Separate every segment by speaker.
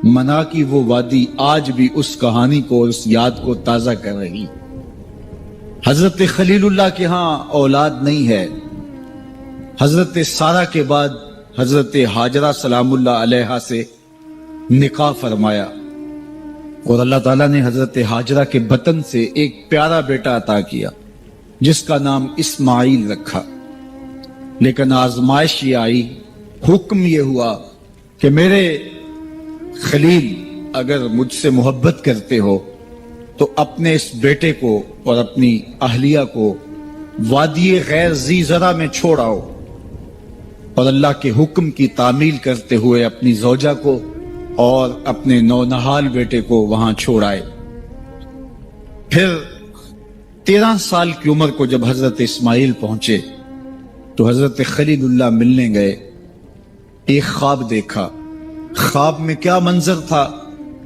Speaker 1: منا کی وہ وادی آج بھی اس کہانی کو اور اس یاد کو تازہ کر رہی۔ حضرت خلیل اللہ کے ہاں اولاد نہیں ہے۔ حضرت سارہ کے بعد حضرت ہاجرہ سلام اللہ علیہا سے نکاح فرمایا اور اللہ تعالیٰ نے حضرت ہاجرہ کے بطن سے ایک پیارا بیٹا عطا کیا جس کا نام اسماعیل رکھا۔ لیکن آزمائش یہ آئی، حکم یہ ہوا کہ میرے خلیل اگر مجھ سے محبت کرتے ہو تو اپنے اس بیٹے کو اور اپنی اہلیہ کو وادی غیر ذی زرع میں چھوڑ آؤ، اور اللہ کے حکم کی تعمیل کرتے ہوئے اپنی زوجہ کو اور اپنے نونہال بیٹے کو وہاں چھوڑ آئے۔ پھر 13 سال کی عمر کو جب حضرت اسماعیل پہنچے تو حضرت خلیل اللہ ملنے گئے۔ ایک خواب دیکھا۔ خواب میں کیا منظر تھا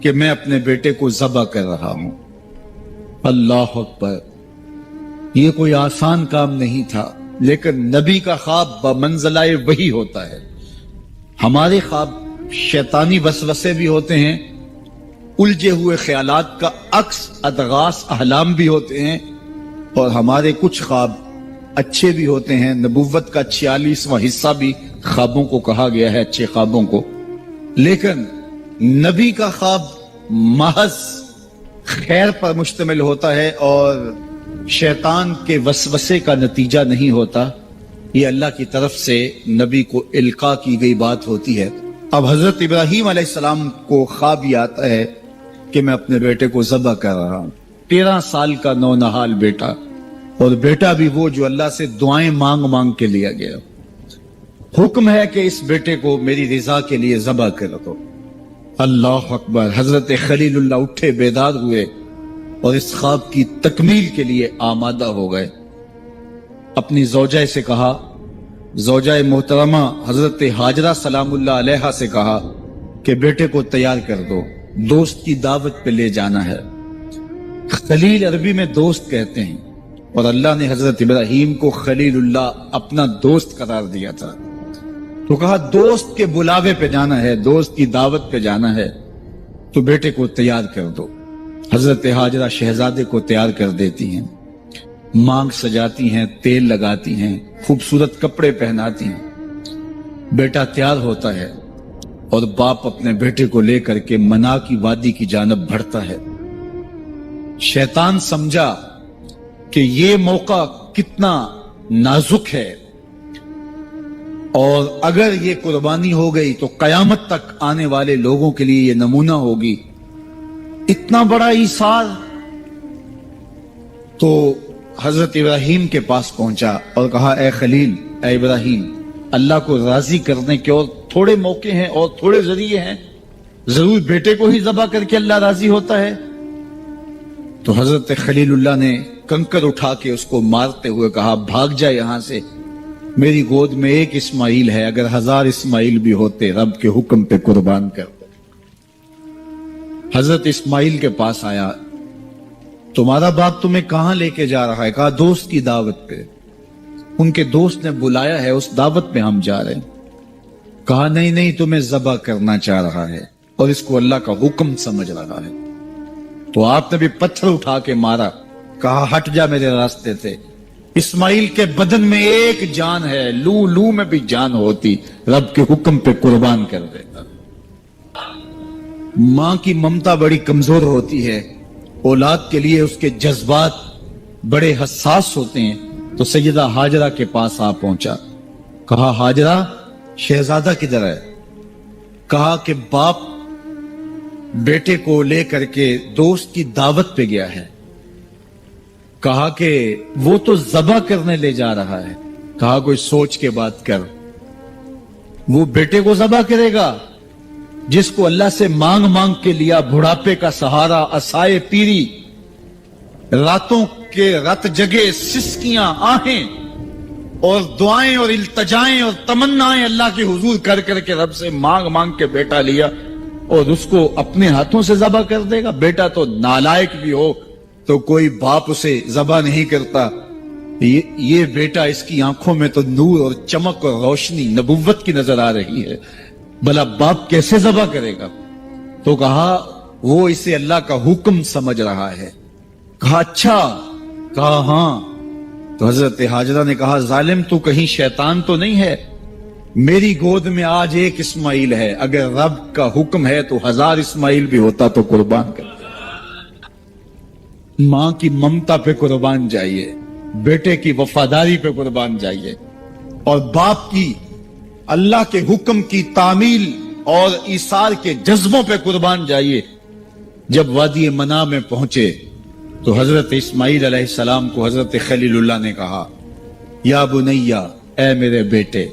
Speaker 1: کہ میں اپنے بیٹے کو ذبح کر رہا ہوں۔ اللہ اکبر! یہ کوئی آسان کام نہیں تھا، لیکن نبی کا خواب بمنزلہ وحی ہوتا ہے۔ ہمارے خواب شیطانی وسوسے بھی ہوتے ہیں، الجھے ہوئے خیالات کا عکس ادغاث احلام بھی ہوتے ہیں، اور ہمارے کچھ خواب اچھے بھی ہوتے ہیں۔ نبوت کا 46واں حصہ بھی خوابوں کو کہا گیا ہے، اچھے خوابوں کو۔ لیکن نبی کا خواب محض خیر پر مشتمل ہوتا ہے اور شیطان کے وسوسے کا نتیجہ نہیں ہوتا، یہ اللہ کی طرف سے نبی کو القاء کی گئی بات ہوتی ہے۔ اب حضرت ابراہیم علیہ السلام کو خواب یہ آتا ہے کہ میں اپنے بیٹے کو ذبح کر رہا ہوں۔ 13 سال کا نونہال بیٹا، اور بیٹا بھی وہ جو اللہ سے دعائیں مانگ مانگ کے لیا گیا۔ حکم ہے کہ اس بیٹے کو میری رضا کے لیے ذبح کر دو۔ اللہ اکبر! حضرت خلیل اللہ اٹھے، بیدار ہوئے اور اس خواب کی تکمیل کے لیے آمادہ ہو گئے۔ اپنی زوجہ سے کہا، زوجہ محترمہ حضرت ہاجرہ سلام اللہ علیہا سے کہا کہ بیٹے کو تیار کر دو، دوست کی دعوت پہ لے جانا ہے۔ خلیل عربی میں دوست کہتے ہیں، اور اللہ نے حضرت ابراہیم کو خلیل اللہ اپنا دوست قرار دیا تھا، تو کہا دوست کے بلاوے پہ جانا ہے، دوست کی دعوت پہ جانا ہے، تو بیٹے کو تیار کر دو۔ حضرت ہاجرہ شہزادے کو تیار کر دیتی ہیں، مانگ سجاتی ہیں، تیل لگاتی ہیں، خوبصورت کپڑے پہناتی ہیں۔ بیٹا تیار ہوتا ہے اور باپ اپنے بیٹے کو لے کر کے منا کی وادی کی جانب بڑھتا ہے۔ شیطان سمجھا کہ یہ موقع کتنا نازک ہے، اور اگر یہ قربانی ہو گئی تو قیامت تک آنے والے لوگوں کے لیے یہ نمونہ ہوگی، اتنا بڑا ایثار۔ تو حضرت ابراہیم کے پاس پہنچا اور کہا، اے خلیل، اے ابراہیم، اللہ کو راضی کرنے کے اور تھوڑے موقع ہیں اور تھوڑے ذریعے ہیں، ضرور بیٹے کو ہی ذبح کر کے اللہ راضی ہوتا ہے؟ تو حضرت خلیل اللہ نے کنکر اٹھا کے اس کو مارتے ہوئے کہا، بھاگ جا یہاں سے، میری گود میں ایک اسماعیل ہے، اگر 1000 اسماعیل بھی ہوتے رب کے حکم پہ قربان کر دو۔ حضرت اسماعیل کے پاس آیا، تمہارا باپ تمہیں کہاں لے کے جا رہا ہے؟ کہا دوست کی دعوت پہ، ان کے دوست نے بلایا ہے، اس دعوت پہ ہم جا رہے ہیں۔ کہا نہیں نہیں، تمہیں ذبح کرنا چاہ رہا ہے اور اس کو اللہ کا حکم سمجھ رہا ہے۔ تو آپ نے بھی پتھر اٹھا کے مارا، کہا ہٹ جا میرے راستے سے۔ اسماعیل کے بدن میں ایک جان ہے، لو لو میں بھی جان ہوتی، رب کے حکم پہ قربان کر دیتا۔ ماں کی ممتا بڑی کمزور ہوتی ہے، اولاد کے لیے اس کے جذبات بڑے حساس ہوتے ہیں۔ تو سیدہ ہاجرہ کے پاس آ پہنچا، کہا ہاجرہ، شہزادہ کدھر ہے؟ کہا کہ باپ بیٹے کو لے کر کے دوست کی دعوت پہ گیا ہے۔ کہا کہ وہ تو ذبح کرنے لے جا رہا ہے۔ کہا کوئی سوچ کے بات کر، وہ بیٹے کو ذبح کرے گا جس کو اللہ سے مانگ مانگ کے لیا، بڑھاپے کا سہارا، عصائے پیری، راتوں کے رت جگے، سسکیاں، آہیں اور دعائیں اور التجائیں اور تمنائیں اللہ کے حضور کر کر کے رب سے مانگ مانگ کے بیٹا لیا، اور اس کو اپنے ہاتھوں سے ذبح کر دے گا؟ بیٹا تو نالائق بھی ہو تو کوئی باپ اسے ذبح نہیں کرتا۔ یہ بیٹا، اس کی آنکھوں میں تو نور اور چمک اور روشنی نبوت کی نظر آ رہی ہے، بھلا باپ کیسے ذبح کرے گا؟ تو کہا وہ اسے اللہ کا حکم سمجھ رہا ہے. کہا اچھا؟ کہا ہاں. تو حضرت حاجرہ نے کہا ظالم تو کہیں شیطان تو نہیں ہے؟ میری گود میں آج ایک اسماعیل ہے، اگر رب کا حکم ہے تو 1000 اسماعیل بھی ہوتا تو قربان کر. ماں کی ممتا پہ قربان جائیے، بیٹے کی وفاداری پہ قربان جائیے، اور باپ کی اللہ کے حکم کی تعمیل اور ایثار کے جذبوں پہ قربان جائیے. جب وادی منا میں پہنچے تو حضرت اسماعیل علیہ السلام کو حضرت خلیل اللہ نے کہا یا بنیا، اے میرے بیٹے.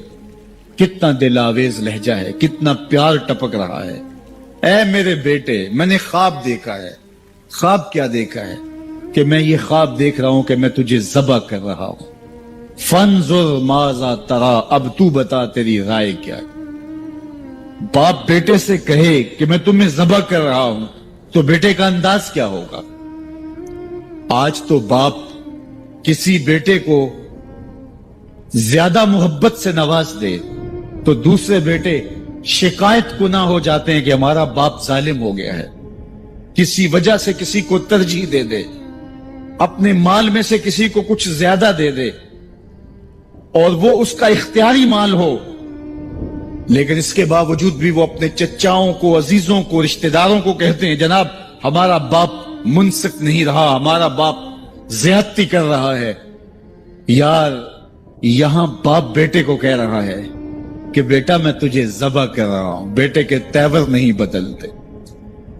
Speaker 1: کتنا دل آویز لہجہ ہے، کتنا پیار ٹپک رہا ہے. اے میرے بیٹے، میں نے خواب دیکھا ہے. خواب کیا دیکھا ہے؟ کہ میں یہ خواب دیکھ رہا ہوں کہ میں تجھے ذبح کر رہا ہوں. فانظر ماذا ترا، اب تو بتا تیری رائے کیا ہے. باپ بیٹے سے کہے کہ میں تمہیں ذبح کر رہا ہوں تو بیٹے کا انداز کیا ہوگا؟ آج تو باپ کسی بیٹے کو زیادہ محبت سے نواز دے تو دوسرے بیٹے شکایت کو نہ ہو جاتے ہیں کہ ہمارا باپ ظالم ہو گیا ہے. کسی وجہ سے کسی کو ترجیح دے دے، اپنے مال میں سے کسی کو کچھ زیادہ دے دے، اور وہ اس کا اختیاری مال ہو، لیکن اس کے باوجود بھی وہ اپنے چچاؤں کو، عزیزوں کو، رشتہ داروں کو کہتے ہیں جناب ہمارا باپ منصف نہیں رہا، ہمارا باپ زیادتی کر رہا ہے. یار یہاں باپ بیٹے کو کہہ رہا ہے کہ بیٹا میں تجھے ذبح کر رہا ہوں. بیٹے کے تیور نہیں بدلتے.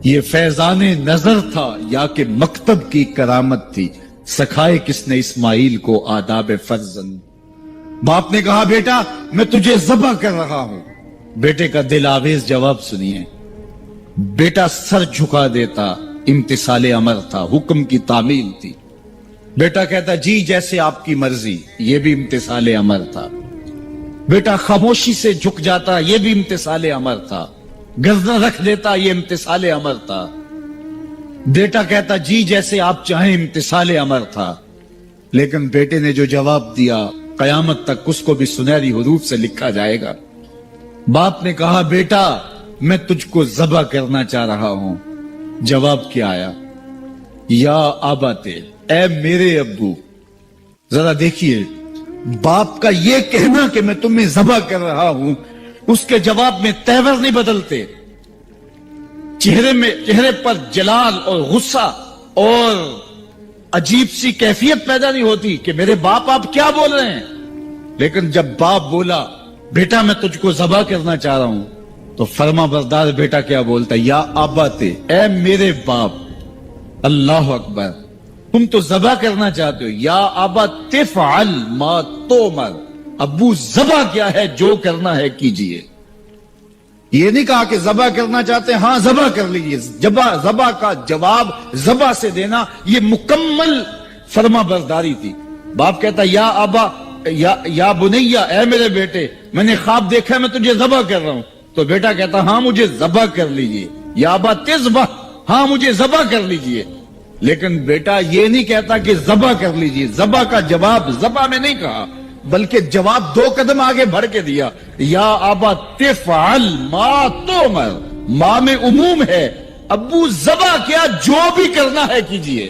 Speaker 1: یہ فیضان نظر تھا یا کہ مکتب کی کرامت تھی؟ سکھائے کس نے اسماعیل کو آداب فرزند؟ باپ نے کہا بیٹا میں تجھے ذبح کر رہا ہوں. بیٹے کا دل آویز جواب سنیے. بیٹا سر جھکا دیتا، امتثال امر تھا، حکم کی تعمیل تھی. بیٹا کہتا جی جیسے آپ کی مرضی، یہ بھی امتثال امر تھا. بیٹا خاموشی سے جھک جاتا، یہ بھی امتثال امر تھا. گردن رکھ دیتا، یہ امتثال امر تھا. بیٹا کہتا جی جیسے آپ چاہیں، امتثال امر تھا. لیکن بیٹے نے جو جواب دیا قیامت تک اس کو بھی سنہری حروف سے لکھا جائے گا. باپ نے کہا بیٹا میں تجھ کو ذبح کرنا چاہ رہا ہوں. جواب کیا آیا؟ یا آباتے، اے میرے ابو. ذرا دیکھیے باپ کا یہ کہنا کہ میں تمہیں ذبح کر رہا ہوں، اس کے جواب میں تیور نہیں بدلتے. چہرے پر جلال اور غصہ اور عجیب سی کیفیت پیدا نہیں ہوتی کہ میرے باپ آپ کیا بول رہے ہیں. لیکن جب باپ بولا بیٹا میں تجھ کو ذبح کرنا چاہ رہا ہوں تو فرما بردار بیٹا کیا بولتا؟ یا آباتے، اے میرے باپ. اللہ اکبر. تم تو ذبح کرنا چاہتے ہو. یا آبا تفعل ما تؤمر، ابو ذبح کیا ہے، جو کرنا ہے کیجئے. یہ نہیں کہا کہ ذبح کرنا چاہتے ہیں، ہاں ذبح کر لیجئے. ذبح کا جواب ذبح سے دینا یہ مکمل فرما برداری تھی. باپ کہتا یا آبا، یا بنیا، اے میرے بیٹے میں نے خواب دیکھا ہے میں تجھے ذبح کر رہا ہوں. تو بیٹا کہتا ہاں مجھے ذبح کر لیجئے. یا آبا تذبح، ہاں مجھے ذبح کر لیجئے. لیکن بیٹا یہ نہیں کہتا کہ ذبح کر لیجئے. ذبح کا جواب ذبح میں نہیں کہا، بلکہ جواب 2 قدم آگے بڑھ کے دیا. یا آبا تفعل ما تؤمر، ماں میں عموم ہے. ابو ذبح کیا، جو بھی کرنا ہے کیجئے.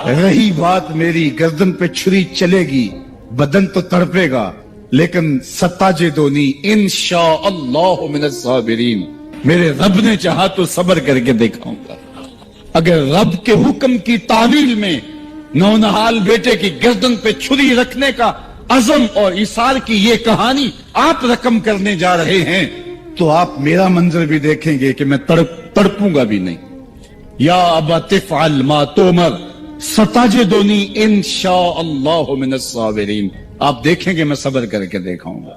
Speaker 1: رہی بات میری، گردن پہ چھری چلے گی، بدن تو تڑپے گا، لیکن ستاجدونی انشاءاللہ من الصابرین. میرے رب نے چاہا تو صبر کر کے دکھاؤں گا. اگر رب کے حکم کی تعمیل میں نونہال بیٹے کی گردن پہ چھری رکھنے کا عزم اور ایثار کی یہ کہانی آپ رقم کرنے جا رہے ہیں تو آپ میرا منظر بھی دیکھیں گے کہ میں تڑپوں گا بھی نہیں. یا ابا تفعل ما تؤمر ستجدنی انشاءاللہ من الصابرین. آپ دیکھیں گے میں صبر کر کے دکھاؤں گا.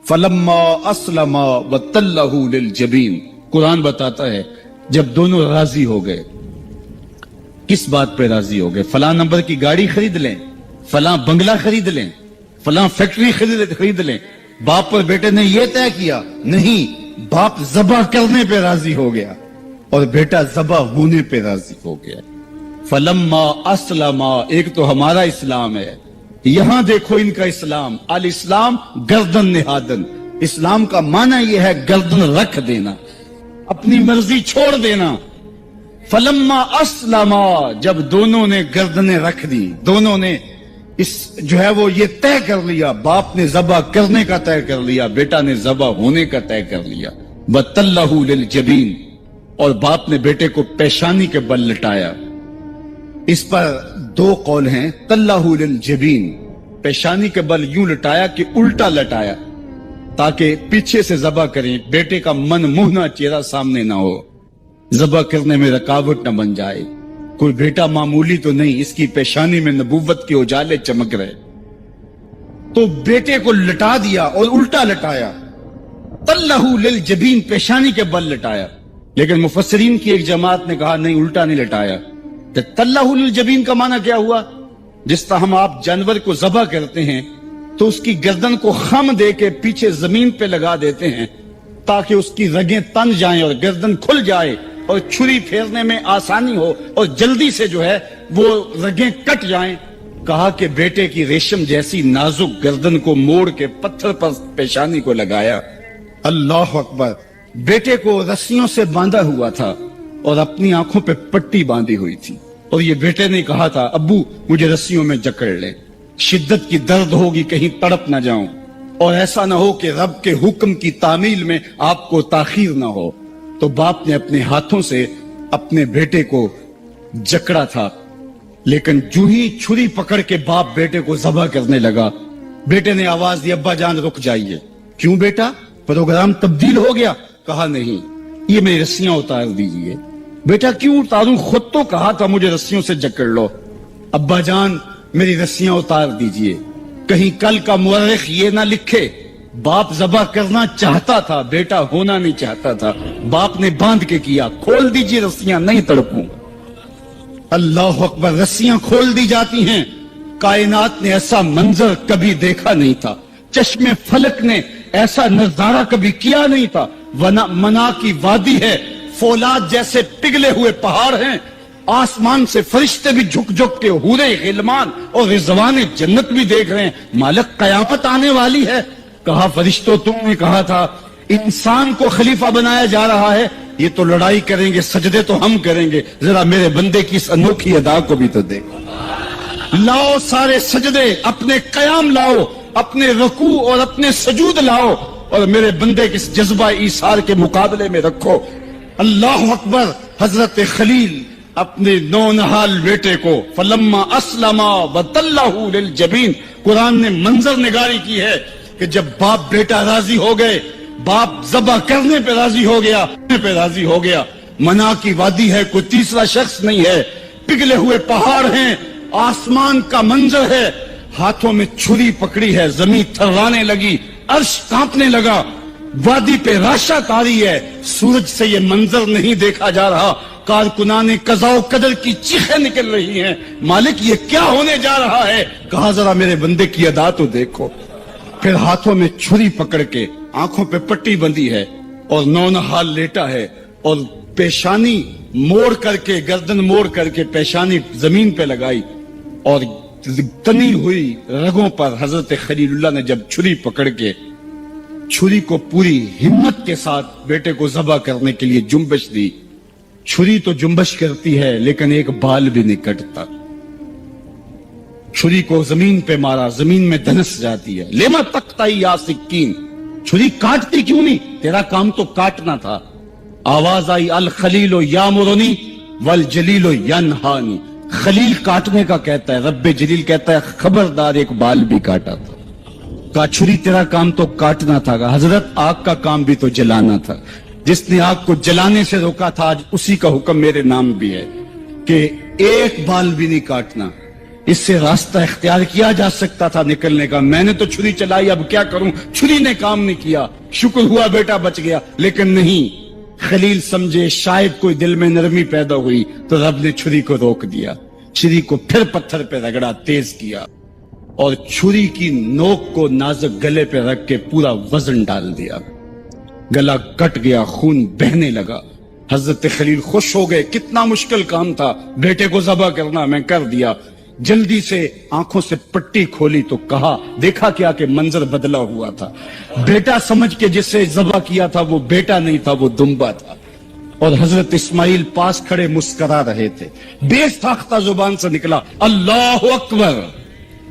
Speaker 1: فلما اسلم وتلہ للجبین، قرآن بتاتا ہے جب دونوں راضی ہو گئے. کس بات پہ راضی ہو گئے؟ فلاں نمبر کی گاڑی خرید لیں، فلاں بنگلہ خرید لیں، فلاں فیکٹری خرید لیں. باپ اور بیٹے نے یہ طے کیا نہیں، باپ ذبح کرنے پہ راضی ہو گیا اور بیٹا ذبح ہونے پہ راضی ہو گیا. فلما اسلم، ایک تو ہمارا اسلام ہے، یہاں دیکھو ان کا اسلام. الاسلام گردن نہادن. اسلام کا معنی یہ ہے گردن رکھ دینا. اپنی مرضی چھوڑ دینا. فلما اسلما، جب دونوں نے گردنیں رکھ دی، دونوں نے جو ہے وہ یہ طے کر لیا، باپ نے ذبح کرنے کا طے کر لیا، بیٹا نے ذبح ہونے کا طے کر لیا. وَتَلَّهُ لِلْجَبِينِ، اور باپ نے بیٹے کو پیشانی کے بل لٹایا. اس پر دو قول ہیں. تَلَّهُ لِلْجَبِينِ، پیشانی کے بل یوں لٹایا کہ الٹا لٹایا تاکہ پیچھے سے ذبح کریں، بیٹے کا من منہ چہرہ سامنے نہ ہو، ذبح کرنے میں رکاوٹ نہ بن جائے. کوئی بیٹا معمولی تو نہیں، اس کی پیشانی میں نبوت کے اجالے چمک رہے. تو بیٹے کو لٹا دیا اور الٹا لٹایا. تَلَّهُ لِلْجَبِينِ، پیشانی کے بل لٹایا. لیکن مفسرین کی ایک جماعت نے کہا نہیں، الٹا نہیں لٹایا. تو تَلَّهُ لِلْجَبِينِ کا معنی کیا ہوا؟ جس طرح ہم آپ جانور کو ذبح کرتے ہیں تو اس کی گردن کو خم دے کے پیچھے زمین پہ لگا دیتے ہیں تاکہ اس کی رگیں تن جائیں اور گردن کھل جائے اور چھری پھیرنے میں آسانی ہو اور جلدی سے جو ہے وہ رگیں کٹ جائیں. کہا کہ بیٹے کی ریشم جیسی نازک گردن کو موڑ کے پتھر پر پیشانی کو لگایا. اللہ اکبر. بیٹے کو رسیوں سے باندھا ہوا تھا اور اپنی آنکھوں پہ پٹی باندھی ہوئی تھی، اور یہ بیٹے نے کہا تھا ابو مجھے رسیوں میں جکڑ لے، شدت کی درد ہوگی، کہیں تڑپ نہ جاؤں، اور ایسا نہ ہو کہ رب کے حکم کی تعمیل میں آپ کو تاخیر نہ ہو. تو باپ نے اپنے ہاتھوں سے اپنے بیٹے کو جکڑا تھا، لیکن جو ہی چھری پکڑ کے باپ بیٹے کو ذبح کرنے لگا، بیٹے نے آواز دی ابا جان رک جائیے. کیوں بیٹا، پروگرام تبدیل ہو گیا؟ کہا نہیں، یہ میری رسیاں اتار دیجئے. بیٹا کیوں اتاروں، خود تو کہا تھا مجھے رسیوں سے جکڑ لو. ابا جان میری رسیاں اتار دیجئے، کہیں کل کا مورخ یہ نہ لکھے باپ ذبح کرنا چاہتا تھا، بیٹا ہونا نہیں چاہتا تھا. باپ نے باندھ کے کیا. کھول دیجئے رسیاں، نہیں تڑپوں. اللہ اکبر. رسیاں کھول دی جاتی ہیں. کائنات نے ایسا منظر کبھی دیکھا نہیں تھا، چشم فلک نے ایسا نظارہ کبھی کیا نہیں تھا. منا کی وادی ہے، فولاد جیسے پگھلے ہوئے پہاڑ ہیں، آسمان سے فرشتے بھی جھک جھک کے حورے غلمان اور رضوان جنت بھی دیکھ رہے ہیں. مالک قیامت آنے والی ہے. کہا فرشتوں تم نے کہا تھا انسان کو خلیفہ بنایا جا رہا ہے، یہ تو لڑائی کریں گے، سجدے تو ہم کریں گے، ذرا میرے بندے کی اس انوکھی ادا کو بھی تو دیکھو. لاؤ سارے سجدے، اپنے قیام لاؤ، اپنے رکوع اور اپنے سجود لاؤ، اور میرے بندے کے اس جذبہ ایثار کے مقابلے میں رکھو. اللہ اکبر. حضرت خلیل اپنے نونہال بیٹے کو فلما اسلما وتلہ للجبین، قرآن نے منظر نگاری کی ہے کہ جب باپ بیٹا راضی ہو گئے، باپ ذبح کرنے پہ راضی ہو گیا. منا کی وادی ہے، کوئی تیسرا شخص نہیں ہے، پگھلے ہوئے پہاڑ ہیں، آسمان کا منظر ہے، ہاتھوں میں چھری پکڑی ہے، زمین تھررانے لگی، عرش کانپنے لگا، وادی پہ راشا تاری ہے. سورج سے یہ منظر نہیں دیکھا جا رہا، کارکنان قضاء و قدر کی چیخیں نکل رہی ہیں. مالک یہ کیا ہونے جا رہا ہے؟ کہا ذرا میرے بندے کی ادا تو دیکھو. پھر ہاتھوں میں چھری پکڑ کے آنکھوں پہ پٹی بندھی ہے اور نونہال لیٹا ہے، اور پیشانی موڑ کر کے، گردن موڑ کر کے پیشانی زمین پہ لگائی، اور تنی ہوئی رگوں پر حضرت خلیل اللہ نے جب چھری پکڑ کے چھری کو پوری ہمت کے ساتھ بیٹے کو ذبح کرنے کے لیے جنبش دی. چھری تو جنبش کرتی ہے لیکن ایک بال بھی نہیں کٹتا. چھری کو زمین پہ مارا، زمین میں دھنس جاتی ہے. لیما تقطعی یا سکین، چھری کاٹتی کیوں نہیں؟ تیرا کام تو کاٹنا تھا. آواز آئی الخلیل یامرنی والجلیل ینہانی. خلیل کاٹنے کا کہتا ہے، رب جلیل کہتا ہے خبردار ایک بال بھی کاٹا تھا. کہا چھری تیرا کام تو کاٹنا تھا. حضرت آگ کا کام بھی تو جلانا تھا. جس نے آگ کو جلانے سے روکا تھا آج اسی کا حکم میرے نام بھی ہے کہ ایک بال بھی نہیں کاٹنا. اس سے راستہ اختیار کیا جا سکتا تھا نکلنے کا. میں نے تو چھری چلائی، اب کیا کروں؟ چھری نے کام نہیں کیا. شکر ہوا بیٹا بچ گیا، لیکن نہیں. خلیل سمجھے شاید کوئی دل میں نرمی پیدا ہوئی تو رب نے چھری کو روک دیا. چھری کو پھر پتھر پہ رگڑا، تیز کیا، اور چھری کی نوک کو نازک گلے پہ رکھ کے پورا وزن ڈال دیا. گلا کٹ گیا، خون بہنے لگا. حضرت خلیل خوش ہو گئے. کتنا مشکل کام تھا بیٹے کو ذبح کرنا، میں کر دیا. جلدی سے آنکھوں سے پٹی کھولی تو کہا، دیکھا کیا کہ منظر بدلا ہوا تھا. بیٹا سمجھ کے جسے ذبح کیا تھا وہ بیٹا نہیں تھا، وہ دمبا تھا. اور حضرت اسماعیل پاس کھڑے مسکرا رہے تھے. بے ساختہ زبان سے نکلا اللہ اکبر.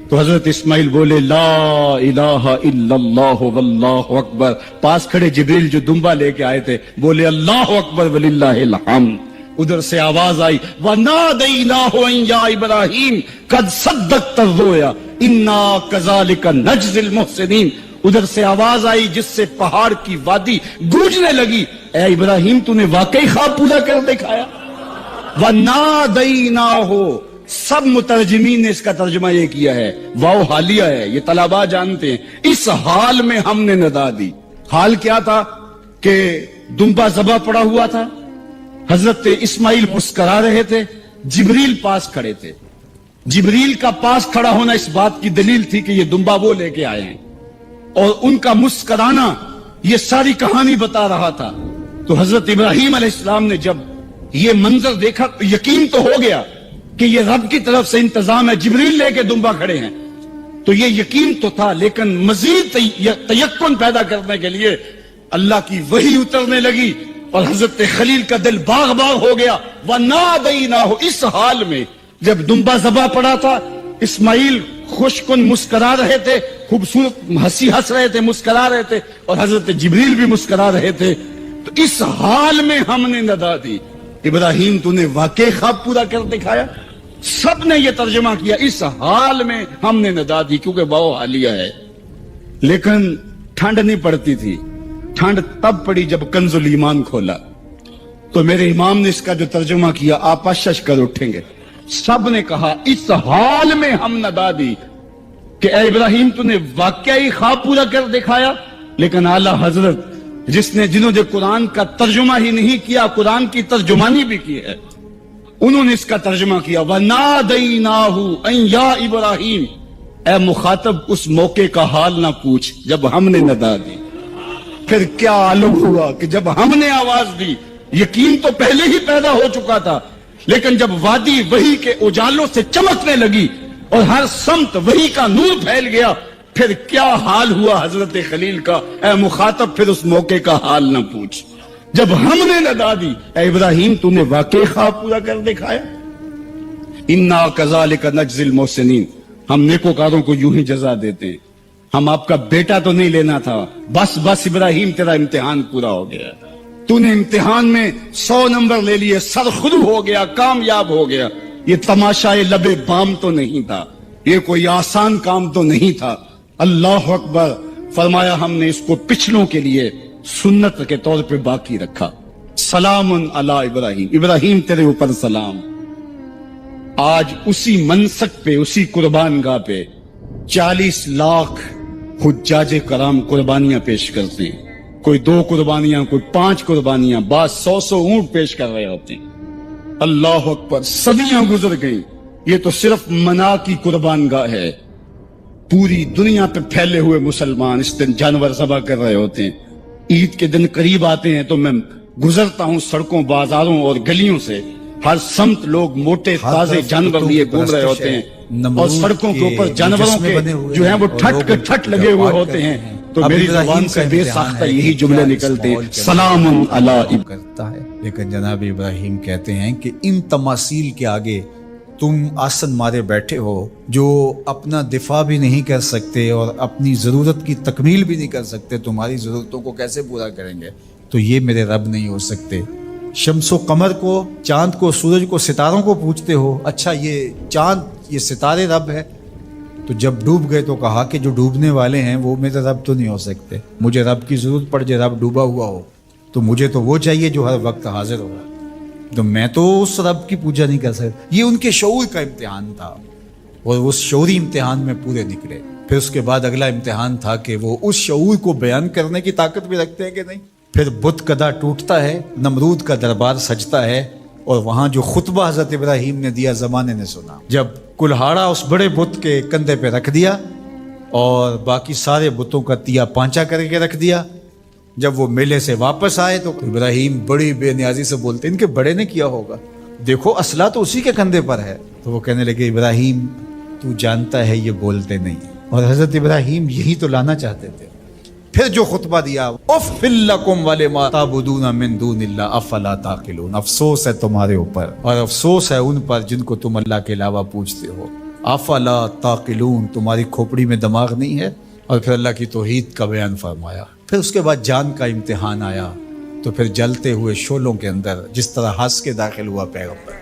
Speaker 1: تو حضرت اسماعیل بولے لا الہ الا اللہ واللہ اکبر. پاس کھڑے جبریل جو دمبا لے کے آئے تھے بولے اللہ اکبر وللہ الحمد. ادھر سے آواز آئی وَنَادَيْنَاهُ أَن يَا إِبْرَاهِيمُ قَدْ صَدَّقْتَ الرُّؤْيَا إِنَّا كَذَلِكَ نَجْزِي الْمُحْسِنِينَ. ادھر سے آواز آئی جس سے پہاڑ کی وادی گونجنے لگی اے ابراہیم تو نے واقعی خواب پورا کر دکھایا. وَنَادَيْنَاهُ. سب مترجمین نے اس کا ترجمہ یہ کیا ہے واو حالیہ ہے, یہ طلباء جانتے ہیں. اس حال میں ہم نے ندا دی. حال کیا تھا کہ دمبا ذبح پڑا ہوا تھا, حضرت اسماعیل مسکرا رہے تھے, جبریل پاس کھڑے تھے. جبریل کا پاس کھڑا ہونا اس بات کی دلیل تھی کہ یہ دمبا وہ لے کے آئے ہیں, اور ان کا مسکرانا یہ ساری کہانی بتا رہا تھا. تو حضرت ابراہیم علیہ السلام نے جب یہ منظر دیکھا یقین تو ہو گیا کہ یہ رب کی طرف سے انتظام ہے, جبریل لے کے دمبا کھڑے ہیں. تو یہ یقین تو تھا, لیکن مزید تیقن پیدا کرنے کے لیے اللہ کی وحی اترنے لگی اور حضرت خلیل کا دل باغ باغ ہو گیا. وَنَادَيْنَاهُ. اس حال میں جب دمبا ذبح پڑا تھا اسماعیل خوش کن مسکرا رہے تھے, خوبصورت ہنسی ہنس رہے تھے, مسکرا رہے تھے, اور حضرت جبریل بھی مسکرا رہے تھے. تو اس حال میں ہم نے ندا دی ابراہیم تو نے واقعی خواب پورا کر دکھایا. سب نے یہ ترجمہ کیا اس حال میں ہم نے ندا دی, کیونکہ واو حالیہ ہے. لیکن ٹھنڈ نہیں پڑتی تھی. ٹھنڈ تب پڑی جب کنز الایمان کھولا. تو میرے امام نے اس کا جو ترجمہ کیا آپ اشش کر اٹھیں گے. سب نے کہا اس حال میں ہم ندا دی کہ اے ابراہیم تو نے واقعی خواب پورا کر دکھایا. لیکن اعلیٰ حضرت جنہوں نے قرآن کا ترجمہ ہی نہیں کیا, قرآن کی ترجمانی بھی کی ہے, انہوں نے اس کا ترجمہ کیا وَنَادَيْنَاهُ أَن يَا إِبْرَاهِيمُ. اے مخاطب اس موقع کا حال نہ پوچھ جب ہم نے ندا دی. پھر کیا عالم ہوا کہ جب ہم نے آواز دی, یقین تو پہلے ہی پیدا ہو چکا تھا, لیکن جب وادی وحی کے اجالوں سے چمکنے لگی اور ہر سمت وحی کا نور پھیل گیا, پھر کیا حال ہوا حضرت خلیل کا. اے مخاطب پھر اس موقع کا حال نہ پوچھ جب ہم نے ندا دی اے ابراہیم تو نے واقعی خواب پورا کر دکھایا. اِنَّا كَذَلِكَ نَجْزِي الْمُحْسِنِينَ. ہم نیکوکاروں کو یوں ہی جزا دیتے ہیں. ہم آپ کا بیٹا تو نہیں لینا تھا, بس ابراہیم تیرا امتحان پورا ہو گیا, تو نے امتحان میں 100 نمبر لے لیے, سرخرو ہو گیا, کامیاب ہو گیا. یہ تماشائے لب بام تو نہیں تھا, یہ کوئی آسان کام تو نہیں تھا. اللہ اکبر. فرمایا ہم نے اس کو پچھلوں کے لیے سنت کے طور پہ باقی رکھا. سلام علی ابراہیم. ابراہیم تیرے اوپر سلام. آج اسی منسک پہ, اسی قربان گاہ پہ 40 لاکھ حجاج کرام قربانیاں پیش کرتے ہیں. کوئی 2 قربانیاں, کوئی 5 قربانیاں, بعض 100 اونٹ پیش کر رہے ہوتے ہیں. اللہ اکبر. صدیاں گزر گئیں. یہ تو صرف منا کی قربان گاہ ہے. پوری دنیا پہ پھیلے ہوئے مسلمان اس دن جانور ذبح کر رہے ہوتے ہیں. عید کے دن قریب آتے ہیں تو میں گزرتا ہوں سڑکوں, بازاروں اور گلیوں سے, ہر سمت لوگ موٹے تازے جانور لیے گھوم رہے ہوتے ہیں, اور سڑکوں کے اوپر جانوروں کے جو ہیں وہ ٹھٹ لگے ہوئے ہوتے ہیں. تو میری زبان سے بے ساختہ یہی جملے نکلتے ہیں سلام علی
Speaker 2: کرتا ہے. لیکن جناب ابراہیم کہتے ہیں کہ ان تماثیل کے آگے تم آسن مارے بیٹھے ہو, جو اپنا دفاع بھی نہیں کر سکتے اور اپنی ضرورت کی تکمیل بھی نہیں کر سکتے, تمہاری ضرورتوں کو کیسے پورا کریں گے؟ تو یہ میرے رب نہیں ہو سکتے. شمس و قمر کو, چاند کو, سورج کو, ستاروں کو پوچھتے ہو, اچھا یہ چاند, یہ ستارے رب ہے. تو جب ڈوب گئے تو کہا کہ جو ڈوبنے والے ہیں وہ میرے رب تو نہیں ہو سکتے. مجھے رب کی ضرورت پڑ جائے, رب ڈوبا ہوا ہو, تو مجھے تو وہ چاہیے جو ہر وقت حاضر ہوگا. تو میں تو اس رب کی پوجا نہیں کر سکتا. یہ ان کے شعور کا امتحان تھا اور اس شعوری امتحان میں پورے نکلے. پھر اس کے بعد اگلا امتحان تھا کہ وہ اس شعور کو بیان کرنے کی طاقت بھی رکھتے ہیں کہ نہیں. پھر بت کدا ٹوٹتا ہے, نمرود کا دربار سجتا ہے, اور وہاں جو خطبہ حضرت ابراہیم نے دیا زمانے نے سنا. جب کلہاڑا اس بڑے بت کے کندھے پہ رکھ دیا اور باقی سارے بتوں کا تیا پانچا کر کے رکھ دیا, جب وہ میلے سے واپس آئے تو ابراہیم بڑی بے نیازی سے بولتے, ان کے بڑے نے کیا ہوگا, دیکھو اسلحہ تو اسی کے کندھے پر ہے. تو وہ کہنے لگے ابراہیم تو جانتا ہے یہ بولتے نہیں. اور حضرت ابراہیم یہی تو لانا چاہتے تھے. پھر جو خطبہ دیا، اُفِّل لَکُمْ وَلِمَا تَعْبُدُونَ مِن دُونِ اللَّهِ افلا تعقلون، افسوس ہے تمہارے اوپر اور افسوس ہے ان پر جن کو تم اللہ کے علاوہ پوجتے ہو، افلا تعقلون، تمہاری کھوپڑی میں دماغ نہیں ہے۔ اور پھر اللہ کی توحید کا بیان فرمایا۔ پھر اس کے بعد جان کا امتحان آیا، تو پھر جلتے ہوئے شعلوں کے اندر جس طرح ہنس کے داخل ہوا پیغمبر،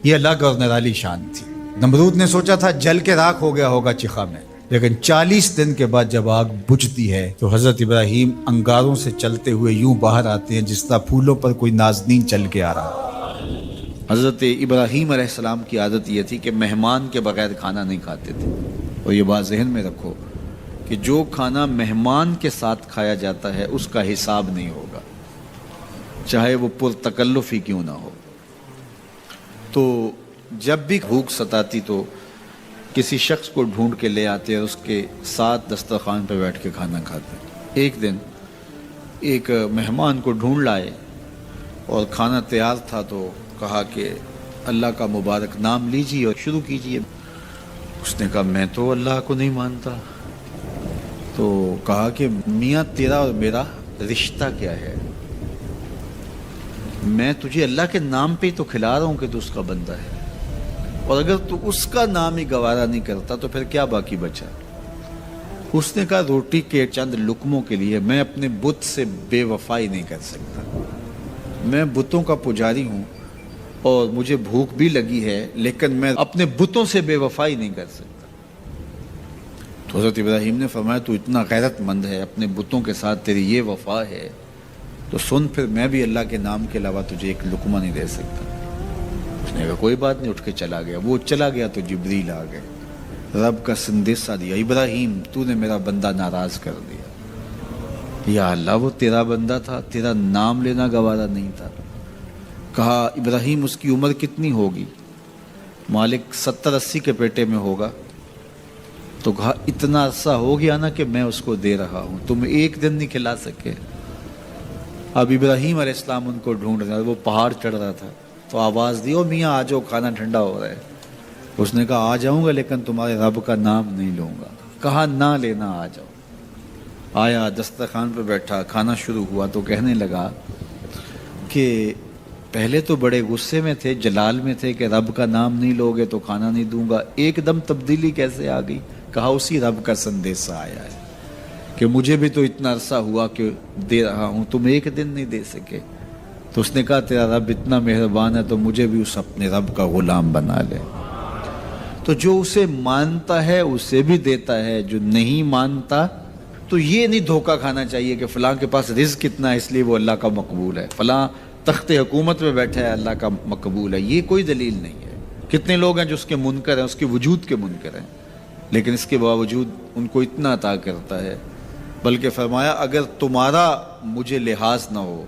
Speaker 2: یہ الگ اور نرالی شان تھی۔ نمرود نے سوچا تھا جل کے راکھ ہو گیا ہوگا چیخا میں، لیکن 40 دن کے بعد جب آگ بجھتی ہے تو حضرت ابراہیم انگاروں سے چلتے ہوئے یوں باہر آتے ہیں جس طرح پھولوں پر کوئی نازنین چل کے آ رہا۔
Speaker 1: حضرت ابراہیم علیہ السلام کی عادت یہ تھی کہ مہمان کے بغیر کھانا نہیں کھاتے تھے، اور یہ بات ذہن میں رکھو کہ جو کھانا مہمان کے ساتھ کھایا جاتا ہے اس کا حساب نہیں ہوگا، چاہے وہ پرتکلف ہی کیوں نہ ہو۔ تو جب بھی بھوک ستاتی تو کسی شخص کو ڈھونڈ کے لے آتے اور اس کے ساتھ دسترخوان پہ بیٹھ کے کھانا کھاتے۔ ایک دن ایک مہمان کو ڈھونڈ لائے اور کھانا تیار تھا، تو کہا کہ اللہ کا مبارک نام لیجیے اور شروع کیجیے۔ اس نے کہا میں تو اللہ کو نہیں مانتا۔ تو کہا کہ میاں تیرا اور میرا رشتہ کیا ہے؟ میں تجھے اللہ کے نام پہ ہی تو کھلا رہا ہوں کہ تو اس کا بندہ ہے، اور اگر تو اس کا نام ہی گوارا نہیں کرتا تو پھر کیا باقی بچا؟ اس نے کہا روٹی کے چند لقموں کے لیے میں اپنے بت سے بے وفائی نہیں کر سکتا، میں بتوں کا پجاری ہوں اور مجھے بھوک بھی لگی ہے، لیکن میں اپنے بتوں سے بے وفائی نہیں کر سکتا۔ تو حضرت ابراہیم نے فرمایا تو اتنا غیرت مند ہے، اپنے بتوں کے ساتھ تیری یہ وفا ہے، تو سن پھر میں بھی اللہ کے نام کے علاوہ تجھے ایک لقمہ نہیں دے سکتا۔ اس نے کہا کوئی بات نہیں، اٹھ کے چلا گیا۔ وہ چلا گیا تو جبریل آ گئے، رب کا سندیسہ دیا، ابراہیم تو نے میرا بندہ ناراض کر دیا۔ یا اللہ وہ تیرا بندہ تھا، تیرا نام لینا گوارا نہیں تھا۔ کہا ابراہیم اس کی عمر کتنی ہوگی؟ مالک 70-80 کے پیٹے میں ہوگا۔ تو کہا اتنا عرصہ ہو گیا نا کہ میں اس کو دے رہا ہوں، تم ایک دن نہیں کھلا سکے۔ اب ابراہیم علیہ السلام ان کو ڈھونڈ رہا، وہ پہاڑ چڑھ رہا تھا، تو آواز دی او میاں آ جاؤ کھانا ٹھنڈا ہو رہا ہے۔ اس نے کہا آ جاؤں گا لیکن تمہارے رب کا نام نہیں لوں گا۔ کہا نہ لینا، آ جاؤ۔ آیا، دسترخوان پہ بیٹھا، کھانا شروع ہوا تو کہنے لگا کہ پہلے تو بڑے غصے میں تھے، جلال میں تھے کہ رب کا نام نہیں لوگے تو کھانا نہیں دوں گا، ایک دم تبدیلی کیسے آ گئی؟ کہا اسی رب کا سندیسہ آیا ہے کہ مجھے بھی تو اتنا عرصہ ہوا کہ دے رہا ہوں، تم ایک دن نہیں دے سکے۔ تو اس نے کہا تیرا رب اتنا مہربان ہے تو مجھے بھی اس اپنے رب کا غلام بنا لے۔ تو جو اسے مانتا ہے اسے بھی دیتا ہے، جو نہیں مانتا تو یہ نہیں دھوکہ کھانا چاہیے کہ فلاں کے پاس رزق کتنا ہے اس لیے وہ اللہ کا مقبول ہے، فلاں تخت حکومت میں بیٹھا ہے اللہ کا مقبول ہے، یہ کوئی دلیل نہیں ہے۔ کتنے لوگ ہیں جو اس کے منکر ہیں، اس کے وجود کے منکر ہیں، لیکن اس کے باوجود ان کو اتنا عطا کرتا ہے۔ بلکہ فرمایا اگر تمہارا مجھے لحاظ نہ ہو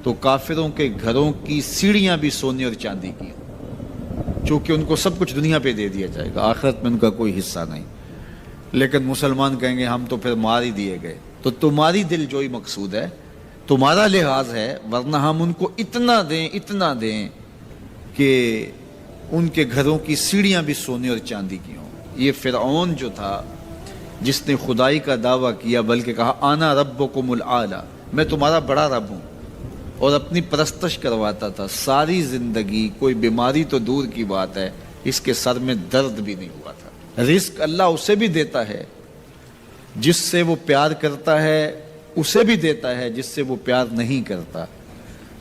Speaker 1: تو کافروں کے گھروں کی سیڑھیاں بھی سونے اور چاندی کی ہوں، چونکہ ان کو سب کچھ دنیا پہ دے دیا جائے گا، آخرت میں ان کا کوئی حصہ نہیں۔ لیکن مسلمان کہیں گے ہم تو پھر مار ہی دیے گئے۔ تو تمہاری دل جوئی مقصود ہے، تمہارا لحاظ ہے، ورنہ ہم ان کو اتنا دیں کہ ان کے گھروں کی سیڑھیاں بھی سونے اور چاندی کی ہوں۔ یہ فرعون جو تھا جس نے خدائی کا دعویٰ کیا، بلکہ کہا آنا ربکم الاعلی، میں تمہارا بڑا رب ہوں، اور اپنی پرستش کرواتا تھا ساری زندگی، کوئی بیماری تو دور کی بات ہے اس کے سر میں درد بھی نہیں ہوا تھا۔ رزق اللہ اسے بھی دیتا ہے جس سے وہ پیار کرتا ہے، اسے بھی دیتا ہے جس سے وہ پیار نہیں کرتا۔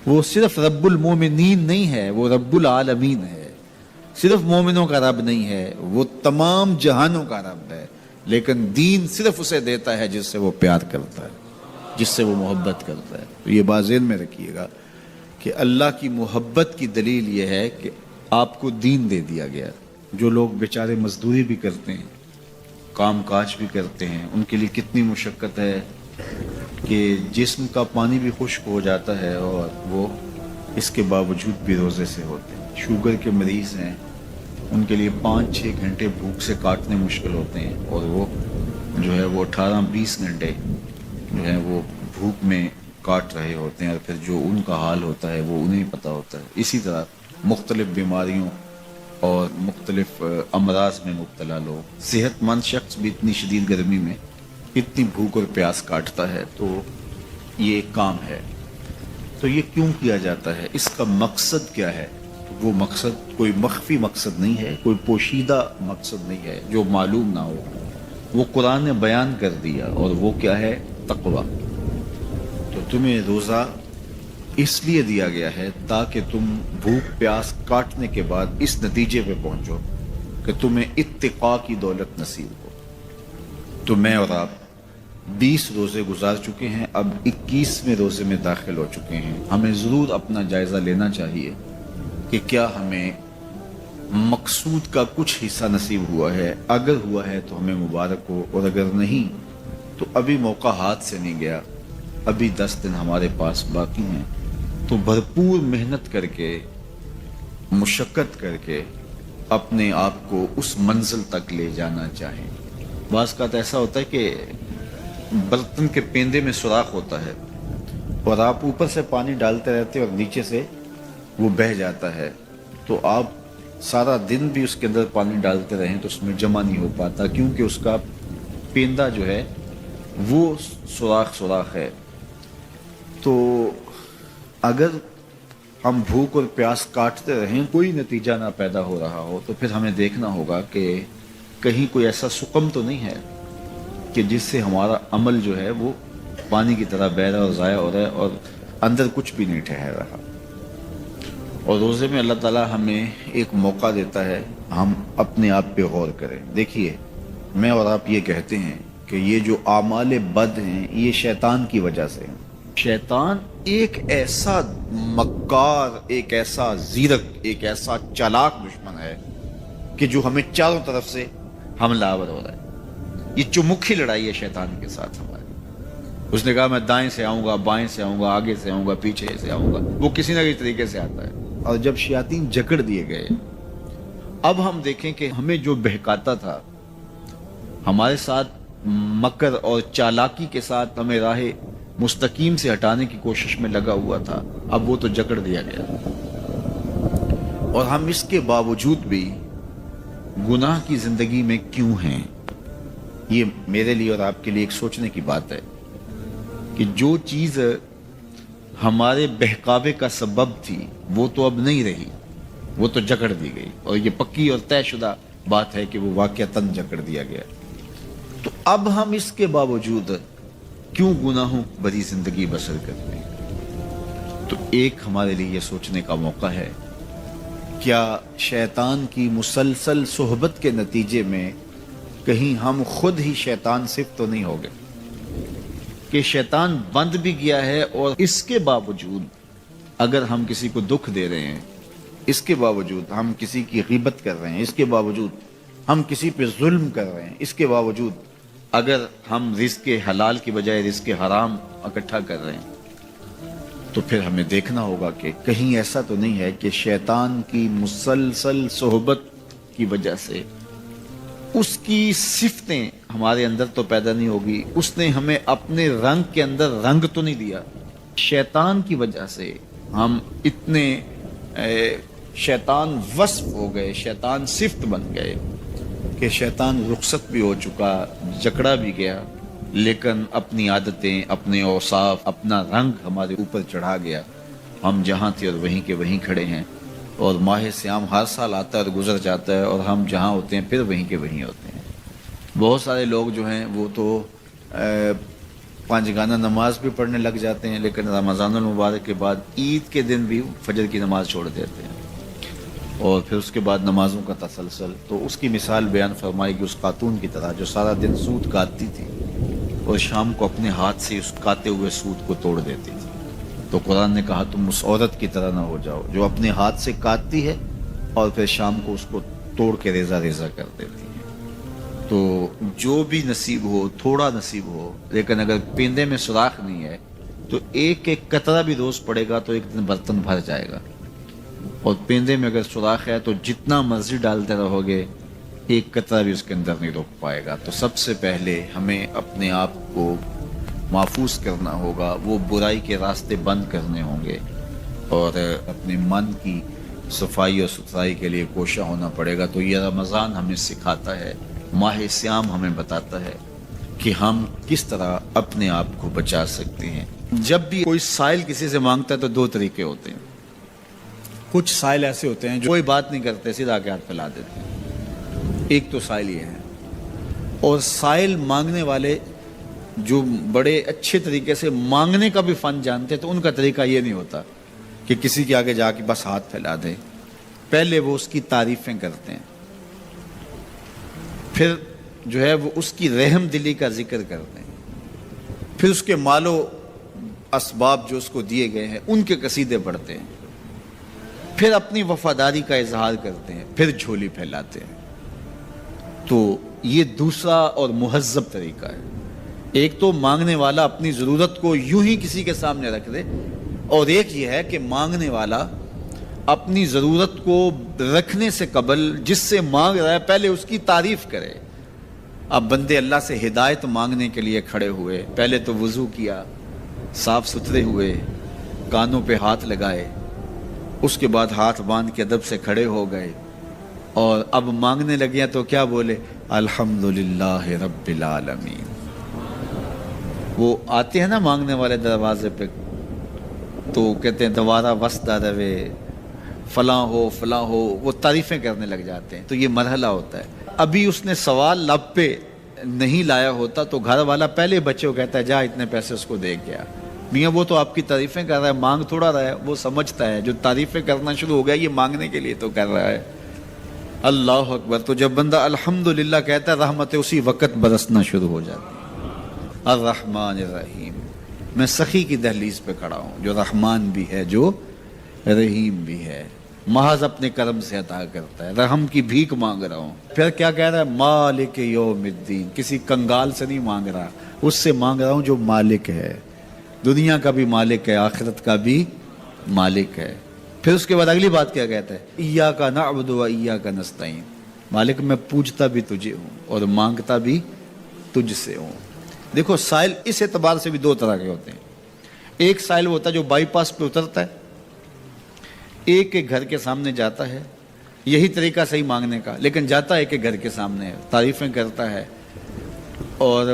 Speaker 1: وہ صرف رب المومنین نہیں ہے، وہ رب العالمین ہے، صرف مومنوں کا رب نہیں ہے، وہ تمام جہانوں کا رب ہے، لیکن دین صرف اسے دیتا ہے جس سے وہ پیار کرتا ہے، جس سے وہ محبت کرتا ہے۔ تو یہ بات ذہن میں رکھیے گا کہ اللہ کی محبت کی دلیل یہ ہے کہ آپ کو دین دے دیا گیا۔ جو لوگ بیچارے مزدوری بھی کرتے ہیں، کام کاج بھی کرتے ہیں، ان کے لیے کتنی مشقت ہے کہ جسم کا پانی بھی خشک ہو جاتا ہے اور وہ اس کے باوجود بھی روزے سے ہوتے ہیں۔ شوگر کے مریض ہیں، ان کے لیے 5-6 گھنٹے بھوک سے کاٹنے مشکل ہوتے ہیں، اور وہ جو ہے وہ 18-20 گھنٹے جو ہے وہ بھوک میں کاٹ رہے ہوتے ہیں، اور پھر جو ان کا حال ہوتا ہے وہ انہیں پتہ ہوتا ہے۔ اسی طرح مختلف بیماریوں اور مختلف امراض میں مبتلا لوگ، صحت مند شخص بھی اتنی شدید گرمی میں اتنی بھوک اور پیاس کاٹتا ہے تو یہ ایک کام ہے. تو یہ کیوں کیا جاتا ہے, اس کا مقصد کیا ہے؟ وہ مقصد کوئی مخفی مقصد نہیں ہے, کوئی پوشیدہ مقصد نہیں ہے جو معلوم نہ ہو. وہ قرآن نے بیان کر دیا, اور وہ کیا ہے؟ تقویٰ. تو تمہیں روزہ اس لیے دیا گیا ہے تاکہ تم بھوک پیاس کاٹنے کے بعد اس نتیجے پہ پہنچو کہ تمہیں اتقاء کی دولت نصیب ہو. تو میں اور آپ 20 روزے گزار چکے ہیں, اب 21ویں روزے میں داخل ہو چکے ہیں. ہمیں ضرور اپنا جائزہ لینا چاہیے کہ کیا ہمیں مقصود کا کچھ حصہ نصیب ہوا ہے. اگر ہوا ہے تو ہمیں مبارک ہو, اور اگر نہیں تو ابھی موقع ہاتھ سے نہیں گیا, ابھی 10 دن ہمارے پاس باقی ہیں. تو بھرپور محنت کر کے, مشقت کر کے اپنے آپ کو اس منزل تک لے جانا چاہیں. بعض کا ایسا ہوتا ہے کہ برتن کے پیندے میں سوراخ ہوتا ہے اور آپ اوپر سے پانی ڈالتے رہتے اور نیچے سے وہ بہہ جاتا ہے, تو آپ سارا دن بھی اس کے اندر پانی ڈالتے رہیں تو اس میں جمع نہیں ہو پاتا, کیونکہ اس کا پیندہ جو ہے وہ سوراخ ہے. تو اگر ہم بھوک اور پیاس کاٹتے رہیں, کوئی نتیجہ نہ پیدا ہو رہا ہو, تو پھر ہمیں دیکھنا ہوگا کہ کہیں کوئی ایسا سقم تو نہیں ہے کہ جس سے ہمارا عمل جو ہے وہ پانی کی طرح بہہ رہا اور ضائع ہو رہا ہے اور اندر کچھ بھی نہیں ٹھہر رہا. اور روزے میں اللہ تعالیٰ ہمیں ایک موقع دیتا ہے ہم اپنے آپ پہ غور کریں. دیکھیے, میں اور آپ یہ کہتے ہیں کہ یہ جو اعمال بد ہیں یہ شیطان کی وجہ سے ہیں. شیطان ایک ایسا مکار, ایک ایسا زیرک, ایک ایسا چالاک دشمن ہے کہ جو ہمیں چاروں طرف سے حملہ آور ہو رہا ہے. یہ چمکھی لڑائی ہے شیطان کے ساتھ ہماری. اس نے کہا میں دائیں سے آؤں گا, بائیں سے آؤں گا, آگے سے آؤں گا, پیچھے سے آؤں گا. وہ کسی نہ کسی طریقے سے آتا ہے. اور جب شیاطین جکڑ دیے گئے, اب ہم دیکھیں کہ ہمیں جو بہکاتا تھا, ہمارے ساتھ مکر اور چالاکی کے ساتھ ہمیں راہ مستقیم سے ہٹانے کی کوشش میں لگا ہوا تھا, اب وہ تو جکڑ دیا گیا. اور ہم اس کے باوجود بھی گناہ کی زندگی میں کیوں ہیں؟ یہ میرے لیے اور آپ کے لیے ایک سوچنے کی بات ہے کہ جو چیز ہمارے بہکاوے کا سبب تھی وہ تو اب نہیں رہی, وہ تو جکڑ دی گئی. اور یہ پکی اور طے شدہ بات ہے کہ وہ واقعتاً جکڑ دیا گیا. تو اب ہم اس کے باوجود کیوں گناہوں بھری زندگی بسر کرتے ہیں؟ تو ایک ہمارے لیے یہ سوچنے کا موقع ہے, کیا شیطان کی مسلسل صحبت کے نتیجے میں کہیں ہم خود ہی شیطان صرف تو نہیں ہو گئے کہ شیطان بند بھی گیا ہے, اور اس کے باوجود اگر ہم کسی کو دکھ دے رہے ہیں, اس کے باوجود ہم کسی کی غیبت کر رہے ہیں, اس کے باوجود ہم کسی پہ ظلم کر رہے ہیں, اس کے باوجود اگر ہم رزق حلال کی بجائے رزق حرام اکٹھا کر رہے ہیں, تو پھر ہمیں دیکھنا ہوگا کہ کہیں ایسا تو نہیں ہے کہ شیطان کی مسلسل صحبت کی وجہ سے اس کی صفتیں ہمارے اندر تو پیدا نہیں ہوگی, اس نے ہمیں اپنے رنگ کے اندر رنگ تو نہیں دیا. شیطان کی وجہ سے ہم اتنے شیطان وصف ہو گئے, شیطان صفت بن گئے کہ شیطان رخصت بھی ہو چکا, جکڑا بھی گیا, لیکن اپنی عادتیں, اپنے اوصاف, اپنا رنگ ہمارے اوپر چڑھا گیا. ہم جہاں تھے اور وہیں کے وہیں کھڑے ہیں, اور ماہ سیام ہر سال آتا ہے اور گزر جاتا ہے, اور ہم جہاں ہوتے ہیں پھر وہیں کے وہیں ہوتے ہیں. بہت سارے لوگ جو ہیں وہ تو 5 گانہ نماز بھی پڑھنے لگ جاتے ہیں, لیکن رمضان المبارک کے بعد عید کے دن بھی فجر کی نماز چھوڑ دیتے ہیں, اور پھر اس کے بعد نمازوں کا تسلسل. تو اس کی مثال بیان فرمائی کہ اس خاتون کی طرح جو سارا دن سوت کاٹتی تھی اور شام کو اپنے ہاتھ سے اس کاتے ہوئے سوت کو توڑ دیتی تھی. تو قرآن نے کہا تم اس عورت کی طرح نہ ہو جاؤ جو اپنے ہاتھ سے کاٹتی ہے اور پھر شام کو اس کو توڑ کے ریزہ ریزہ کر دیتی ہے. تو جو بھی نصیب ہو, تھوڑا نصیب ہو, لیکن اگر پیندے میں سوراخ نہیں ہے تو ایک ایک قطرہ بھی روز پڑے گا تو ایک دن برتن بھر جائے گا. اور پیندے میں اگر سوراخ ہے تو جتنا مرضی ڈالتے رہو گے ایک قطرہ بھی اس کے اندر نہیں روک پائے گا. تو سب سے پہلے ہمیں اپنے آپ کو محفوظ کرنا ہوگا, وہ برائی کے راستے بند کرنے ہوں گے, اور اپنے من کی صفائی اور ستھرائی کے لیے کوشاں ہونا پڑے گا. تو یہ رمضان ہمیں سکھاتا ہے, ماہ سیام ہمیں بتاتا ہے کہ ہم کس طرح اپنے آپ کو بچا سکتے ہیں۔ جب بھی کوئی سائل کسی سے مانگتا ہے تو دو طریقے ہوتے ہیں۔ کچھ سائل ایسے ہوتے ہیں جو کوئی بات نہیں کرتے، سیدھا کے ہاتھ پھیلا دیتے ہیں، ایک تو سائل یہ ہے۔ اور سائل مانگنے والے جو بڑے اچھے طریقے سے مانگنے کا بھی فن جانتے ہیں تو ان کا طریقہ یہ نہیں ہوتا کہ کسی کے آگے جا کے بس ہاتھ پھیلا دیں، پہلے وہ اس کی تعریفیں کرتے ہیں، پھر جو ہے وہ اس کی رحم دلی کا ذکر کرتے ہیں، پھر اس کے مال و اسباب جو اس کو دیے گئے ہیں ان کے قصیدے پڑھتے ہیں، پھر اپنی وفاداری کا اظہار کرتے ہیں، پھر جھولی پھیلاتے ہیں۔ تو یہ دوسرا اور مہذب طریقہ ہے۔ ایک تو مانگنے والا اپنی ضرورت کو یوں ہی کسی کے سامنے رکھ دے، اور ایک یہ ہے کہ مانگنے والا اپنی ضرورت کو رکھنے سے قبل جس سے مانگ رہا ہے پہلے اس کی تعریف کرے۔ اب بندے اللہ سے ہدایت مانگنے کے لیے کھڑے ہوئے، پہلے تو وضو کیا، صاف ستھرے ہوئے، کانوں پہ ہاتھ لگائے، اس کے بعد ہاتھ باندھ کے ادب سے کھڑے ہو گئے، اور اب مانگنے لگے ہیں تو کیا بولے؟ الحمدللہ رب العالمین۔ وہ آتے ہیں نا مانگنے والے دروازے پہ تو کہتے ہیں دوبارہ وسدہ روے، فلاں ہو، وہ تعریفیں کرنے لگ جاتے ہیں۔ تو یہ مرحلہ ہوتا ہے۔ ابھی اس نے سوال لب پہ نہیں لایا ہوتا تو گھر والا پہلے بچے کو کہتا ہے جا اتنے پیسے اس کو دے گیا۔ میاں وہ تو آپ کی تعریفیں کر رہا ہے، مانگ تھوڑا رہا ہے، وہ سمجھتا ہے جو تعریفیں کرنا شروع ہو گیا یہ مانگنے کے لیے تو کر رہا ہے۔ اللہ اکبر۔ تو جب بندہ الحمدللہ کہتا ہے رحمتیں اسی وقت برسنا شروع ہو جاتی ہیں۔ الرحمن الرحیم۔ میں سخی کی دہلیز پہ کھڑا ہوں جو رحمان بھی ہے جو رحیم بھی ہے، محض اپنے کرم سے عطا کرتا ہے، رحم کی بھیک مانگ رہا ہوں۔ پھر کیا کہہ رہا ہے؟ مالک یوم الدین۔ کسی کنگال سے نہیں مانگ رہا، اس سے مانگ رہا ہوں جو مالک ہے، دنیا کا بھی مالک ہے، آخرت کا بھی مالک ہے۔ پھر اس کے بعد اگلی بات کیا کہتا ہے؟ ایاک نعبد و ایاک نستعین۔ مالک میں پوجتا بھی تجھے ہوں اور مانگتا بھی تجھ سے ہوں۔ دیکھو سائل اس اعتبار سے بھی دو طرح کے ہوتے ہیں۔ ایک سائل ہوتا ہے جو بائی پاس پہ اترتا ہے، ایک کے گھر کے سامنے جاتا ہے، یہی طریقہ صحیح مانگنے کا، لیکن جاتا ہے ایک کے گھر کے سامنے ہے، تعریفیں کرتا ہے، اور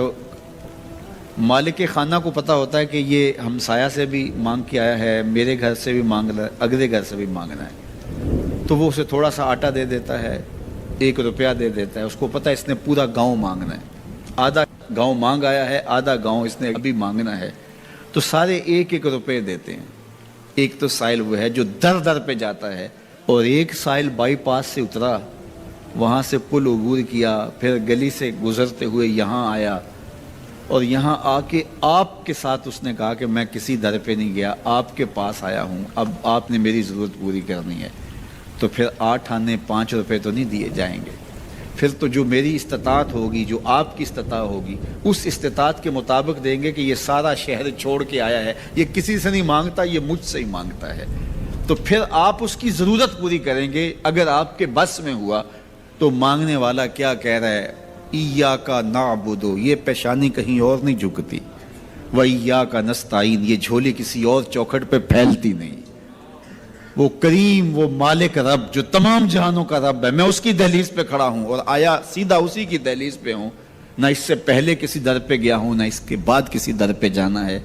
Speaker 1: مالک خانہ کو پتہ ہوتا ہے کہ یہ ہمسایہ سے بھی مانگ کے آیا ہے، میرے گھر سے بھی مانگ رہا ہے، اگلے گھر سے بھی مانگنا ہے، تو وہ اسے تھوڑا سا آٹا دے دیتا ہے، 1 روپیہ دے دیتا ہے۔ اس کو پتہ ہے اس نے پورا گاؤں مانگنا ہے، آدھا گاؤں مانگ آیا ہے، آدھا گاؤں اس نے ابھی مانگنا ہے، تو سارے 1 روپے دیتے ہیں۔ ایک تو سائل وہ ہے جو در در پہ جاتا ہے، اور ایک سائل بائی پاس سے اترا، وہاں سے پل عبور کیا، پھر گلی سے گزرتے ہوئے یہاں آیا، اور یہاں آ کے آپ کے ساتھ اس نے کہا کہ میں کسی در پہ نہیں گیا، آپ کے پاس آیا ہوں، اب آپ نے میری ضرورت پوری کرنی ہے۔ تو پھر 8 آنے 5 روپے تو نہیں دیے جائیں گے، پھر تو جو میری استطاعت ہوگی، جو آپ کی استطاعت ہوگی، اس استطاعت کے مطابق دیں گے کہ یہ سارا شہر چھوڑ کے آیا ہے، یہ کسی سے نہیں مانگتا، یہ مجھ سے ہی مانگتا ہے۔ تو پھر آپ اس کی ضرورت پوری کریں گے۔ اگر آپ کے بس میں ہوا تو مانگنے والا کیا کہہ رہا ہے؟ ایاک نعبد، یہ پیشانی کہیں اور نہیں جھکتی، وایاک نستعین، یہ جھولی کسی اور چوکھٹ پہ پھیلتی نہیں۔ وہ کریم، وہ مالک رب جو تمام جہانوں کا رب ہے، میں اس کی دہلیز پہ کھڑا ہوں اور آیا سیدھا اسی کی دہلیز پہ ہوں، نہ اس سے پہلے کسی در پہ گیا ہوں، نہ اس کے بعد کسی در پہ جانا ہے۔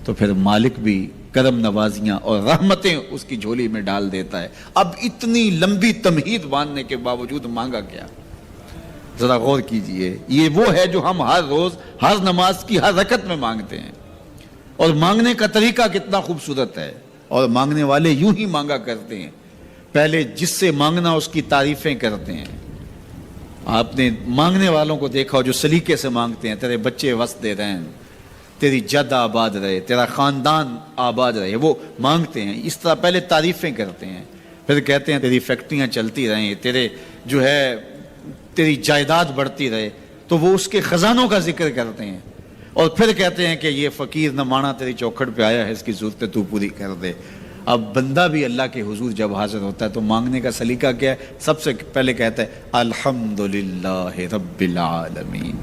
Speaker 1: تو پھر مالک بھی کرم نوازیاں اور رحمتیں اس کی جھولی میں ڈال دیتا ہے۔ اب اتنی لمبی تمہید باندھنے کے باوجود مانگا کیا؟ ذرا غور کیجئے۔ یہ وہ ہے جو ہم ہر روز ہر نماز کی ہر رکعت میں مانگتے ہیں، اور مانگنے کا طریقہ کتنا خوبصورت ہے، اور مانگنے والے یوں ہی مانگا کرتے ہیں۔ پہلے جس سے مانگنا اس کی تعریفیں کرتے ہیں۔ آپ نے مانگنے والوں کو دیکھا ہو جو سلیقے سے مانگتے ہیں، تیرے بچے وسدے رہیں، تیری جد آباد رہے، تیرا خاندان آباد رہے، وہ مانگتے ہیں۔ اس طرح پہلے تعریفیں کرتے ہیں، پھر کہتے ہیں تیری فیکٹریاں چلتی رہیں، تیرے جو ہے تیری جائیداد بڑھتی رہے، تو وہ اس کے خزانوں کا ذکر کرتے ہیں، اور پھر کہتے ہیں کہ یہ فقیر نہ مانا تیری چوکھٹ پہ آیا ہے، اس کی ضرورتیں تو پوری کر دے۔ اب بندہ بھی اللہ کے حضور جب حاضر ہوتا ہے تو مانگنے کا سلیقہ کیا ہے؟ سب سے پہلے کہتا ہے الحمدللہ رب العالمین۔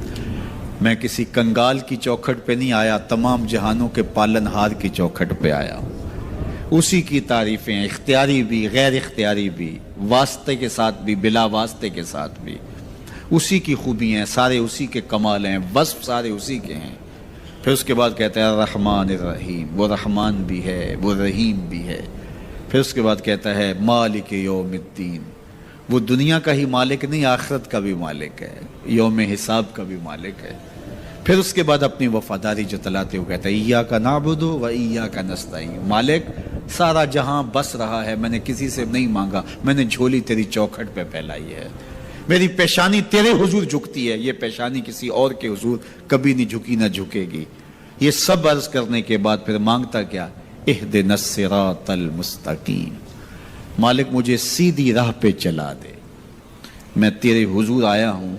Speaker 1: میں کسی کنگال کی چوکھٹ پہ نہیں آیا، تمام جہانوں کے پالن ہار کی چوکھٹ پہ آیا ہوں۔ اسی کی تعریفیں اختیاری بھی غیر اختیاری بھی، واسطے کے ساتھ بھی بلا واسطے کے ساتھ بھی، اسی کی خوبیاں ہیں، سارے اسی کے کمال ہیں، وصف سارے اسی کے ہیں۔ پھر اس کے بعد کہتا ہے الرحمن الرحیم، وہ رحمان بھی ہے وہ رحیم بھی ہے۔ پھر اس کے بعد کہتا ہے مالک یوم الدین، وہ دنیا کا ہی مالک نہیں، آخرت کا بھی مالک ہے، یوم حساب کا بھی مالک ہے۔ پھر اس کے بعد اپنی وفاداری جتلاتے ہوئے کہتا ہے ایاک نعبد و ایاک نستعین، مالک سارا جہاں بس رہا ہے، میں نے کسی سے نہیں مانگا، میں نے جھولی تیری چوکھٹ پہ پھیلائی ہے، میری پیشانی تیرے حضور جھکتی ہے، یہ پیشانی کسی اور کے حضور کبھی نہیں جھکی نہ جھکے گی۔ یہ سب عرض کرنے کے بعد پھر مانگتا کیا؟ اہدنا الصراط المستقیم، مالک مجھے سیدھی راہ پہ چلا دے، میں تیرے حضور آیا ہوں،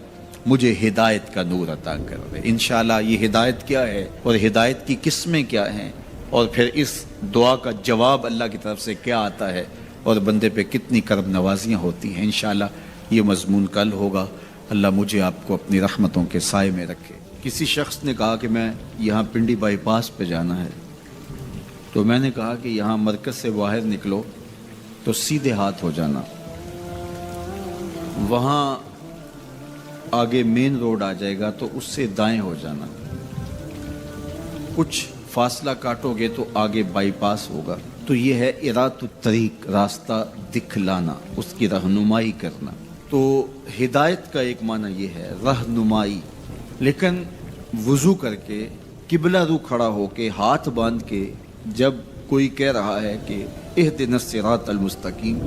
Speaker 1: مجھے ہدایت کا نور عطا کر دے۔ انشاءاللہ یہ ہدایت کیا ہے اور ہدایت کی قسمیں کیا ہیں، اور پھر اس دعا کا جواب اللہ کی طرف سے کیا آتا ہے، اور بندے پہ کتنی کرم نوازیاں ہوتی ہیں، انشاءاللہ یہ مضمون کل ہوگا۔ اللہ مجھے آپ کو اپنی رحمتوں کے سائے میں رکھے۔ کسی شخص نے کہا کہ میں یہاں پنڈی بائی پاس پہ جانا ہے، تو میں نے کہا کہ یہاں مرکز سے باہر نکلو تو سیدھے ہاتھ ہو جانا، وہاں آگے مین روڈ آ جائے گا تو اس سے دائیں ہو جانا، کچھ فاصلہ کاٹو گے تو آگے بائی پاس ہوگا۔ تو یہ ہے ارات الطریق، راستہ دکھلانا، اس کی رہنمائی کرنا۔ تو ہدایت کا ایک معنی یہ ہے رہنمائی، لیکن وضو کر کے قبلہ رو کھڑا ہو کے ہاتھ باندھ کے جب کوئی کہہ رہا ہے کہ اہدنا الصراط المستقیم،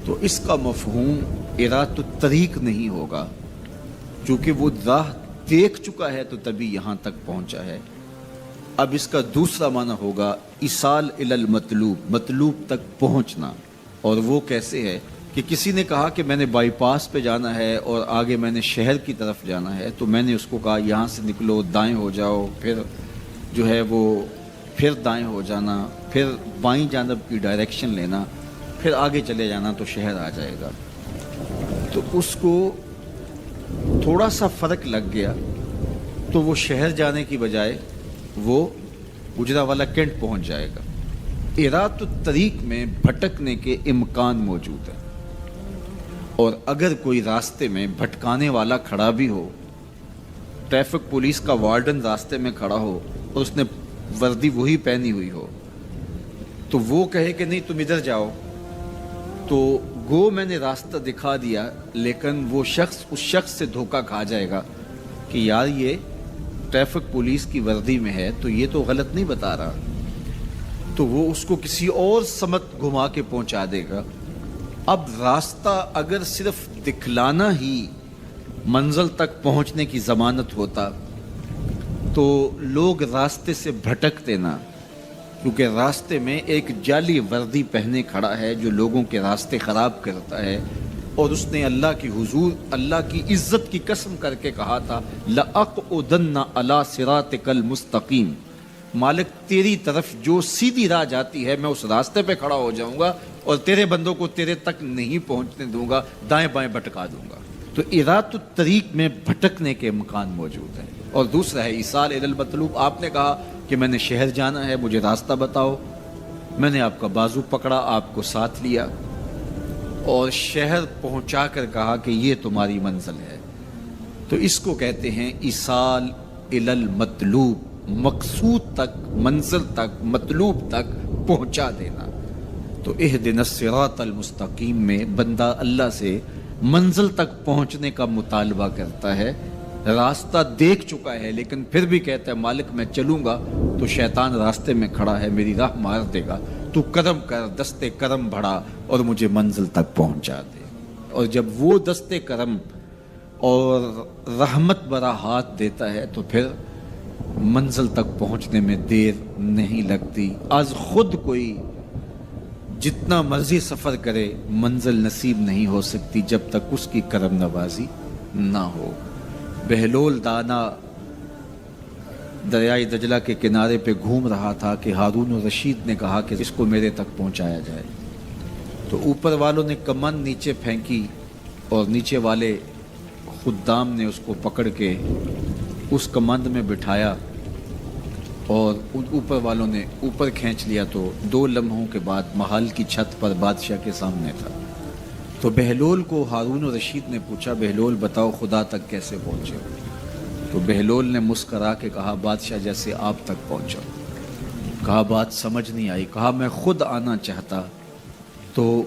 Speaker 1: تو اس کا مفہوم ارات الطریق نہیں ہوگا، چونکہ وہ راہ دیکھ چکا ہے تو تبھی یہاں تک پہنچا ہے۔ اب اس کا دوسرا معنی ہوگا ایصال الی المطلوب، مطلوب تک پہنچنا۔ اور وہ کیسے ہے کہ کسی نے کہا کہ میں نے بائی پاس پہ جانا ہے اور آگے میں نے شہر کی طرف جانا ہے، تو میں نے اس کو کہا یہاں سے نکلو، دائیں ہو جاؤ، پھر جو ہے وہ پھر دائیں ہو جانا، پھر بائیں جانب کی ڈائریکشن لینا، پھر آگے چلے جانا تو شہر آ جائے گا۔ تو اس کو تھوڑا سا فرق لگ گیا، تو وہ شہر جانے کی بجائے وہ گجرانوالہ کینٹ پہنچ جائے گا۔ ارات الطریق میں بھٹکنے کے امکان موجود ہے، اور اگر کوئی راستے میں بھٹکانے والا کھڑا بھی ہو، ٹریفک پولیس کا وارڈن راستے میں کھڑا ہو اور اس نے وردی وہی پہنی ہوئی ہو، تو وہ کہے کہ نہیں تم ادھر جاؤ، تو گو میں نے راستہ دکھا دیا، لیکن وہ شخص اس شخص سے دھوکہ کھا جائے گا کہ یار یہ ٹریفک پولیس کی وردی میں ہے تو یہ تو غلط نہیں بتا رہا، تو وہ اس کو کسی اور سمت گھما کے پہنچا دے گا۔ اب راستہ اگر صرف دکھلانا ہی منزل تک پہنچنے کی ضمانت ہوتا تو لوگ راستے سے بھٹکتے نہ، کیونکہ راستے میں ایک جعلی وردی پہنے کھڑا ہے جو لوگوں کے راستے خراب کرتا ہے، اور اس نے اللہ کی حضور، اللہ کی عزت کی قسم کر کے کہا تھا لَأَقْعُدَنَّ عَلَىٰ صِرَاطِكَ الْمُسْتَقِيمِ، مالک تیری طرف جو سیدھی راہ جاتی ہے میں اس راستے پہ کھڑا ہو جاؤں گا اور تیرے بندوں کو تیرے تک نہیں پہنچنے دوں گا، دائیں بائیں بھٹکا دوں گا۔ تو ارات الطریق میں بھٹکنے کے امکان موجود ہیں۔ اور دوسرا ہے ایصال الی المطلوب، آپ نے کہا کہ میں نے شہر جانا ہے، مجھے راستہ بتاؤ، میں نے آپ کا بازو پکڑا، آپ کو ساتھ لیا اور شہر پہنچا کر کہا کہ یہ تمہاری منزل ہے، تو اس کو کہتے ہیں ایصال الی المطلوب، مقصود تک، منزل تک، مطلوب تک پہنچا دینا۔ تو اہدنا الصراط المستقیم میں بندہ اللہ سے منزل تک پہنچنے کا مطالبہ کرتا ہے، راستہ دیکھ چکا ہے لیکن پھر بھی کہتا ہے مالک میں چلوں گا تو شیطان راستے میں کھڑا ہے، میری راہ مار دے گا، تو کرم کر، دستے کرم بڑھا اور مجھے منزل تک پہنچا دے۔ اور جب وہ دستے کرم اور رحمت برا ہاتھ دیتا ہے تو پھر منزل تک پہنچنے میں دیر نہیں لگتی۔ آج خود کوئی جتنا مرضی سفر کرے منزل نصیب نہیں ہو سکتی جب تک اس کی کرم نوازی نہ ہو۔ بہلول دانا دریائے دجلہ کے کنارے پہ گھوم رہا تھا کہ ہارون الرشید نے کہا کہ اس کو میرے تک پہنچایا جائے، تو اوپر والوں نے کمند نیچے پھینکی اور نیچے والے خدام نے اس کو پکڑ کے اس کمند میں بٹھایا اور اوپر والوں نے اوپر کھینچ لیا، تو 2 لمحوں کے بعد محل کی چھت پر بادشاہ کے سامنے تھا۔ تو بہلول کو ہارون رشید نے پوچھا بہلول بتاؤ خدا تک کیسے پہنچے ہو؟ تو بہلول نے مسکرا کے کہا بادشاہ جیسے آپ تک پہنچا۔ کہا بات سمجھ نہیں آئی۔ کہا میں خود آنا چاہتا تو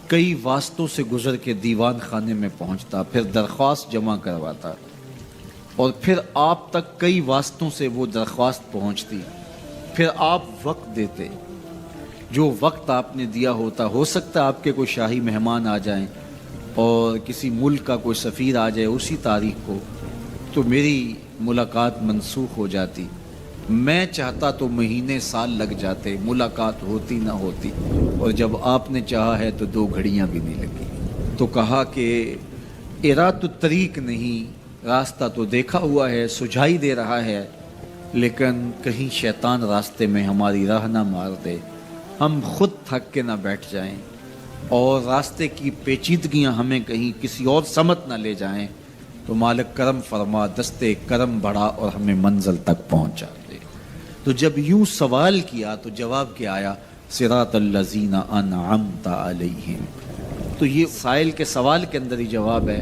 Speaker 1: کئی واسطوں سے گزر کے دیوان خانے میں پہنچتا، پھر درخواست جمع کرواتا، اور پھر آپ تک کئی واسطوں سے وہ درخواست پہنچتی، پھر آپ وقت دیتے، جو وقت آپ نے دیا ہوتا، ہو سکتا ہے آپ کے کوئی شاہی مہمان آ جائیں اور کسی ملک کا کوئی سفیر آ جائے اسی تاریخ کو، تو میری ملاقات منسوخ ہو جاتی۔ میں چاہتا تو مہینے سال لگ جاتے، ملاقات ہوتی نہ ہوتی، اور جب آپ نے چاہا ہے تو 2 گھڑیاں بھی نہیں لگی۔ تو کہا کہ ارات الطریق نہیں، راستہ تو دیکھا ہوا ہے، سجھائی دے رہا ہے، لیکن کہیں شیطان راستے میں ہماری راہ نہ مار دے، ہم خود تھک کے نہ بیٹھ جائیں اور راستے کی پیچیدگیاں ہمیں کہیں کسی اور سمت نہ لے جائیں، تو مالک کرم فرما، دستے کرم بڑھا اور ہمیں منزل تک پہنچا دے۔ تو جب یوں سوال کیا تو جواب کیا آیا؟ صراط الذین انعمت علیہم۔ تو یہ سائل کے سوال کے اندر ہی جواب ہے،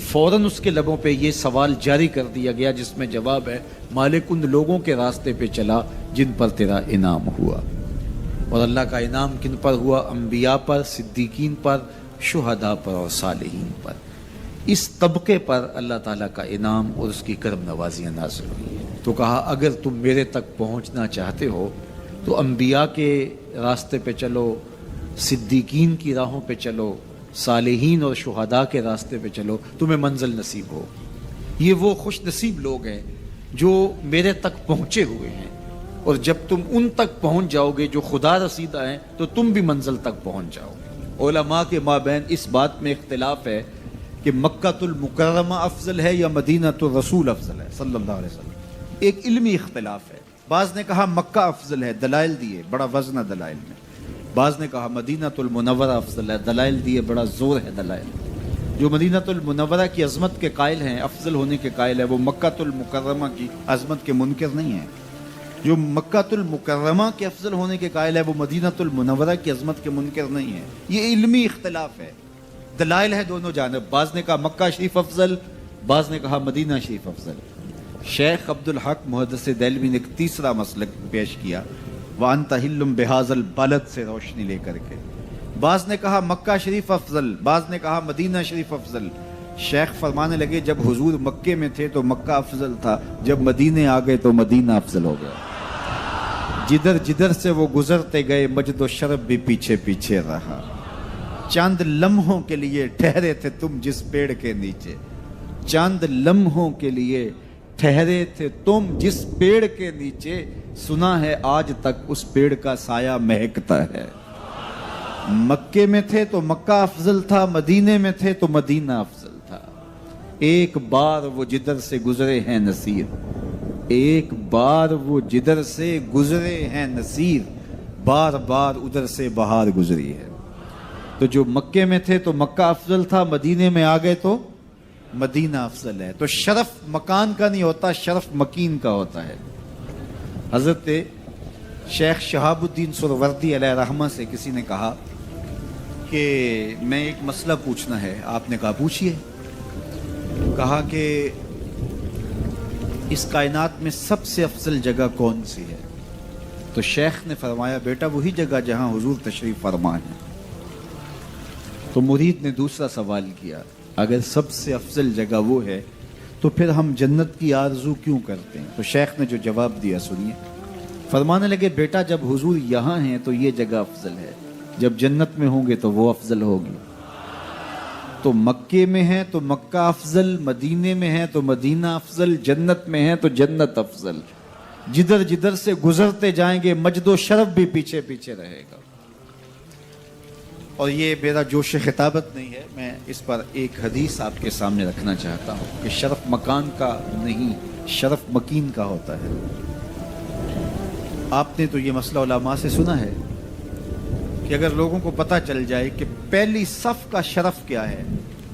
Speaker 1: فوراً اس کے لبوں پہ یہ سوال جاری کر دیا گیا جس میں جواب ہے مالک ان لوگوں کے راستے پہ چلا جن پر تیرا انعام ہوا۔ اور اللہ کا انعام کن پر ہوا؟ انبیاء پر، صدیقین پر، شہداء پر اور صالحین پر۔ اس طبقے پر اللہ تعالیٰ کا انعام اور اس کی کرم نوازیاں نازل ہوئی ہیں۔ تو کہا اگر تم میرے تک پہنچنا چاہتے ہو تو انبیاء کے راستے پہ چلو، صدیقین کی راہوں پہ چلو، صالحین اور شہداء کے راستے پہ چلو، تمہیں منزل نصیب ہو۔ یہ وہ خوش نصیب لوگ ہیں جو میرے تک پہنچے ہوئے ہیں، اور جب تم ان تک پہنچ جاؤ گے جو خدا رسیدہ ہیں تو تم بھی منزل تک پہنچ جاؤ گے۔ علماء کے مابین اس بات میں اختلاف ہے کہ مکہ المکرمہ افضل ہے یا مدینہ الرسول افضل ہے صلی اللہ علیہ وسلم۔ ایک علمی اختلاف ہے، بعض نے کہا مکہ افضل ہے، دلائل دیے، بڑا وزن ہے دلائل میں۔ بعض نے کہا مدینہ المنورہ افضل ہے، دلائل دیے، بڑا زور ہے دلائل۔ جو مدینہ المنورہ کی عظمت کے قائل ہیں، افضل ہونے کے قائل ہیں، وہ مکہ المکرمہ کی عظمت کے منکر نہیں ہیں۔ جو مکہ المکرمہ کے افضل ہونے کے قائل ہے وہ مدینہ المنورہ کی عظمت کے منکر نہیں ہیں۔ یہ علمی اختلاف ہے، دلائل ہے دونوں جانب۔ بعض نے کہا مکہ شریف افضل، بعض نے کہا مدینہ شریف افضل۔ شیخ عبد الحق محدث دہلوی نے ایک تیسرا مسلک پیش کیا، وَأَنْتَ حِلٌّ بِهَذَا الْبَلَدِ سے روشنی لے کر کے۔ بعض نے کہا مکہ شریف افضل، بعض نے کہا مدینہ شریف افضل۔ شیخ فرمانے لگے جب حضور مکے میں تھے تو مکہ افضل تھا، جب مدینے آ گئے تو مدینہ افضل ہو گیا۔ جدھر جدھر سے وہ گزرتے گئے مجد و شرف بھی پیچھے پیچھے رہا۔ چند لمحوں کے لیے ٹھہرے تھے تم جس پیڑ کے نیچے، چند لمحوں کے لیے ٹھہرے تھے تم جس پیڑ کے نیچے، سنا ہے آج تک اس پیڑ کا سایہ مہکتا ہے۔ مکے میں تھے تو مکہ افضل تھا، مدینے میں تھے تو مدینہ افضل تھا۔ ایک بار وہ جدھر سے گزرے ہیں نصیر، ایک بار وہ جدھر سے گزرے ہیں نصیر، بار بار ادھر سے بہار گزری ہے۔ تو جو مکے میں تھے تو مکہ افضل تھا، مدینے میں آ گئے تو مدینہ افضل ہے۔ تو شرف مکان کا نہیں ہوتا، شرف مکین کا ہوتا ہے۔ حضرت شیخ شہاب الدین سہروردی علیہ رحمہ سے کسی نے کہا کہ میں ایک مسئلہ پوچھنا ہے۔ آپ نے کہا پوچھئے۔ کہا کہ اس کائنات میں سب سے افضل جگہ کون سی ہے؟ تو شیخ نے فرمایا بیٹا وہی جگہ جہاں حضور تشریف فرما ہے۔ تو مرید نے دوسرا سوال کیا، اگر سب سے افضل جگہ وہ ہے تو پھر ہم جنت کی آرزو کیوں کرتے ہیں؟ تو شیخ نے جو جواب دیا سنیے۔ فرمانے لگے بیٹا جب حضور یہاں ہیں تو یہ جگہ افضل ہے، جب جنت میں ہوں گے تو وہ افضل ہوگی۔ تو مکے میں ہیں تو مکہ افضل، مدینے میں ہیں تو مدینہ افضل، جنت میں ہیں تو جنت افضل۔ جدھر جدھر سے گزرتے جائیں گے مجد و شرف بھی پیچھے پیچھے رہے گا۔ اور یہ میرا جوش خطابت نہیں ہے، میں اس پر ایک حدیث آپ کے سامنے رکھنا چاہتا ہوں کہ شرف مکان کا نہیں، شرف مکین کا ہوتا ہے۔ آپ نے تو یہ مسئلہ علماء سے سنا ہے کہ اگر لوگوں کو پتہ چل جائے کہ پہلی صف کا شرف کیا ہے،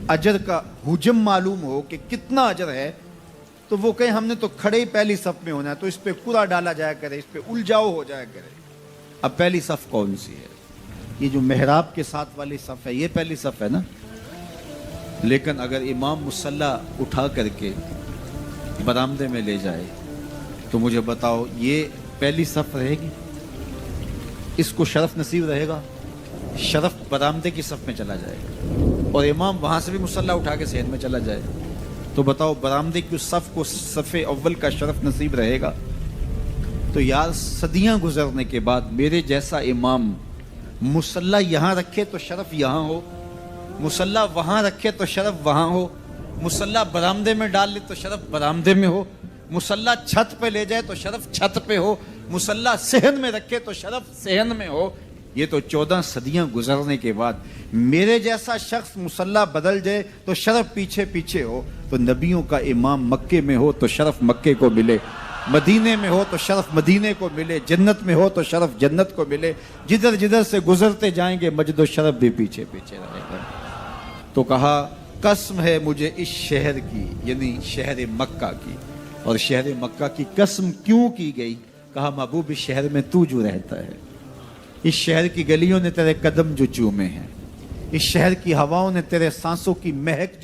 Speaker 1: اجر کا حجم معلوم ہو کہ کتنا اجر ہے، تو وہ کہیں ہم نے تو کھڑے ہی پہلی صف میں ہونا ہے، تو اس پہ کوڑا ڈالا جایا کرے، اس پہ الجاؤ ہو جایا کرے۔ اب پہلی صف کون سی ہے؟ یہ جو محراب کے ساتھ والی صف ہے یہ پہلی صف ہے نا، لیکن اگر امام مصلی اٹھا کر کے برآمدے میں لے جائے تو مجھے بتاؤ یہ پہلی صف رہے گی؟ اس کو شرف نصیب رہے گا؟ شرف برآمدے کی صف میں چلا جائے گا، اور امام وہاں سے بھی مصلی اٹھا کے صحن میں چلا جائے تو بتاؤ برآمدے کی صف کو صف اول کا شرف نصیب رہے گا؟ تو یار صدیاں گزرنے کے بعد میرے جیسا امام مصلی یہاں رکھے تو شرف یہاں ہو، مصلی وہاں رکھے تو شرف وہاں ہو، مصلی برآمدے میں ڈال لے تو شرف برآمدے میں ہو، مصلی چھت پہ لے جائے تو شرف چھت پہ ہو، مصلی صحن میں رکھے تو شرف صحن میں ہو۔ یہ تو 14 صدیاں گزرنے کے بعد میرے جیسا شخص مصلی بدل جائے تو شرف پیچھے پیچھے ہو۔ تو نبیوں کا امام مکے میں ہو تو شرف مکے کو ملے، مدینے میں ہو تو شرف مدینے کو ملے، جنت میں ہو تو شرف جنت کو ملے، جدھر جدھر سے گزرتے جائیں گے مجد و شرف بھی پیچھے پیچھے رہے گا۔ تو کہا قسم ہے مجھے اس شہر کی، یعنی شہر مکہ کی، اور شہر مکہ کی قسم کیوں کی گئی؟ کہا محبوب اس شہر میں تو جو رہتا ہے، اس شہر کی گلیوں نے تیرے قدم جو چومے ہیں، اس شہر کی ہواؤں نے تیرے سانسوں کی مہک جو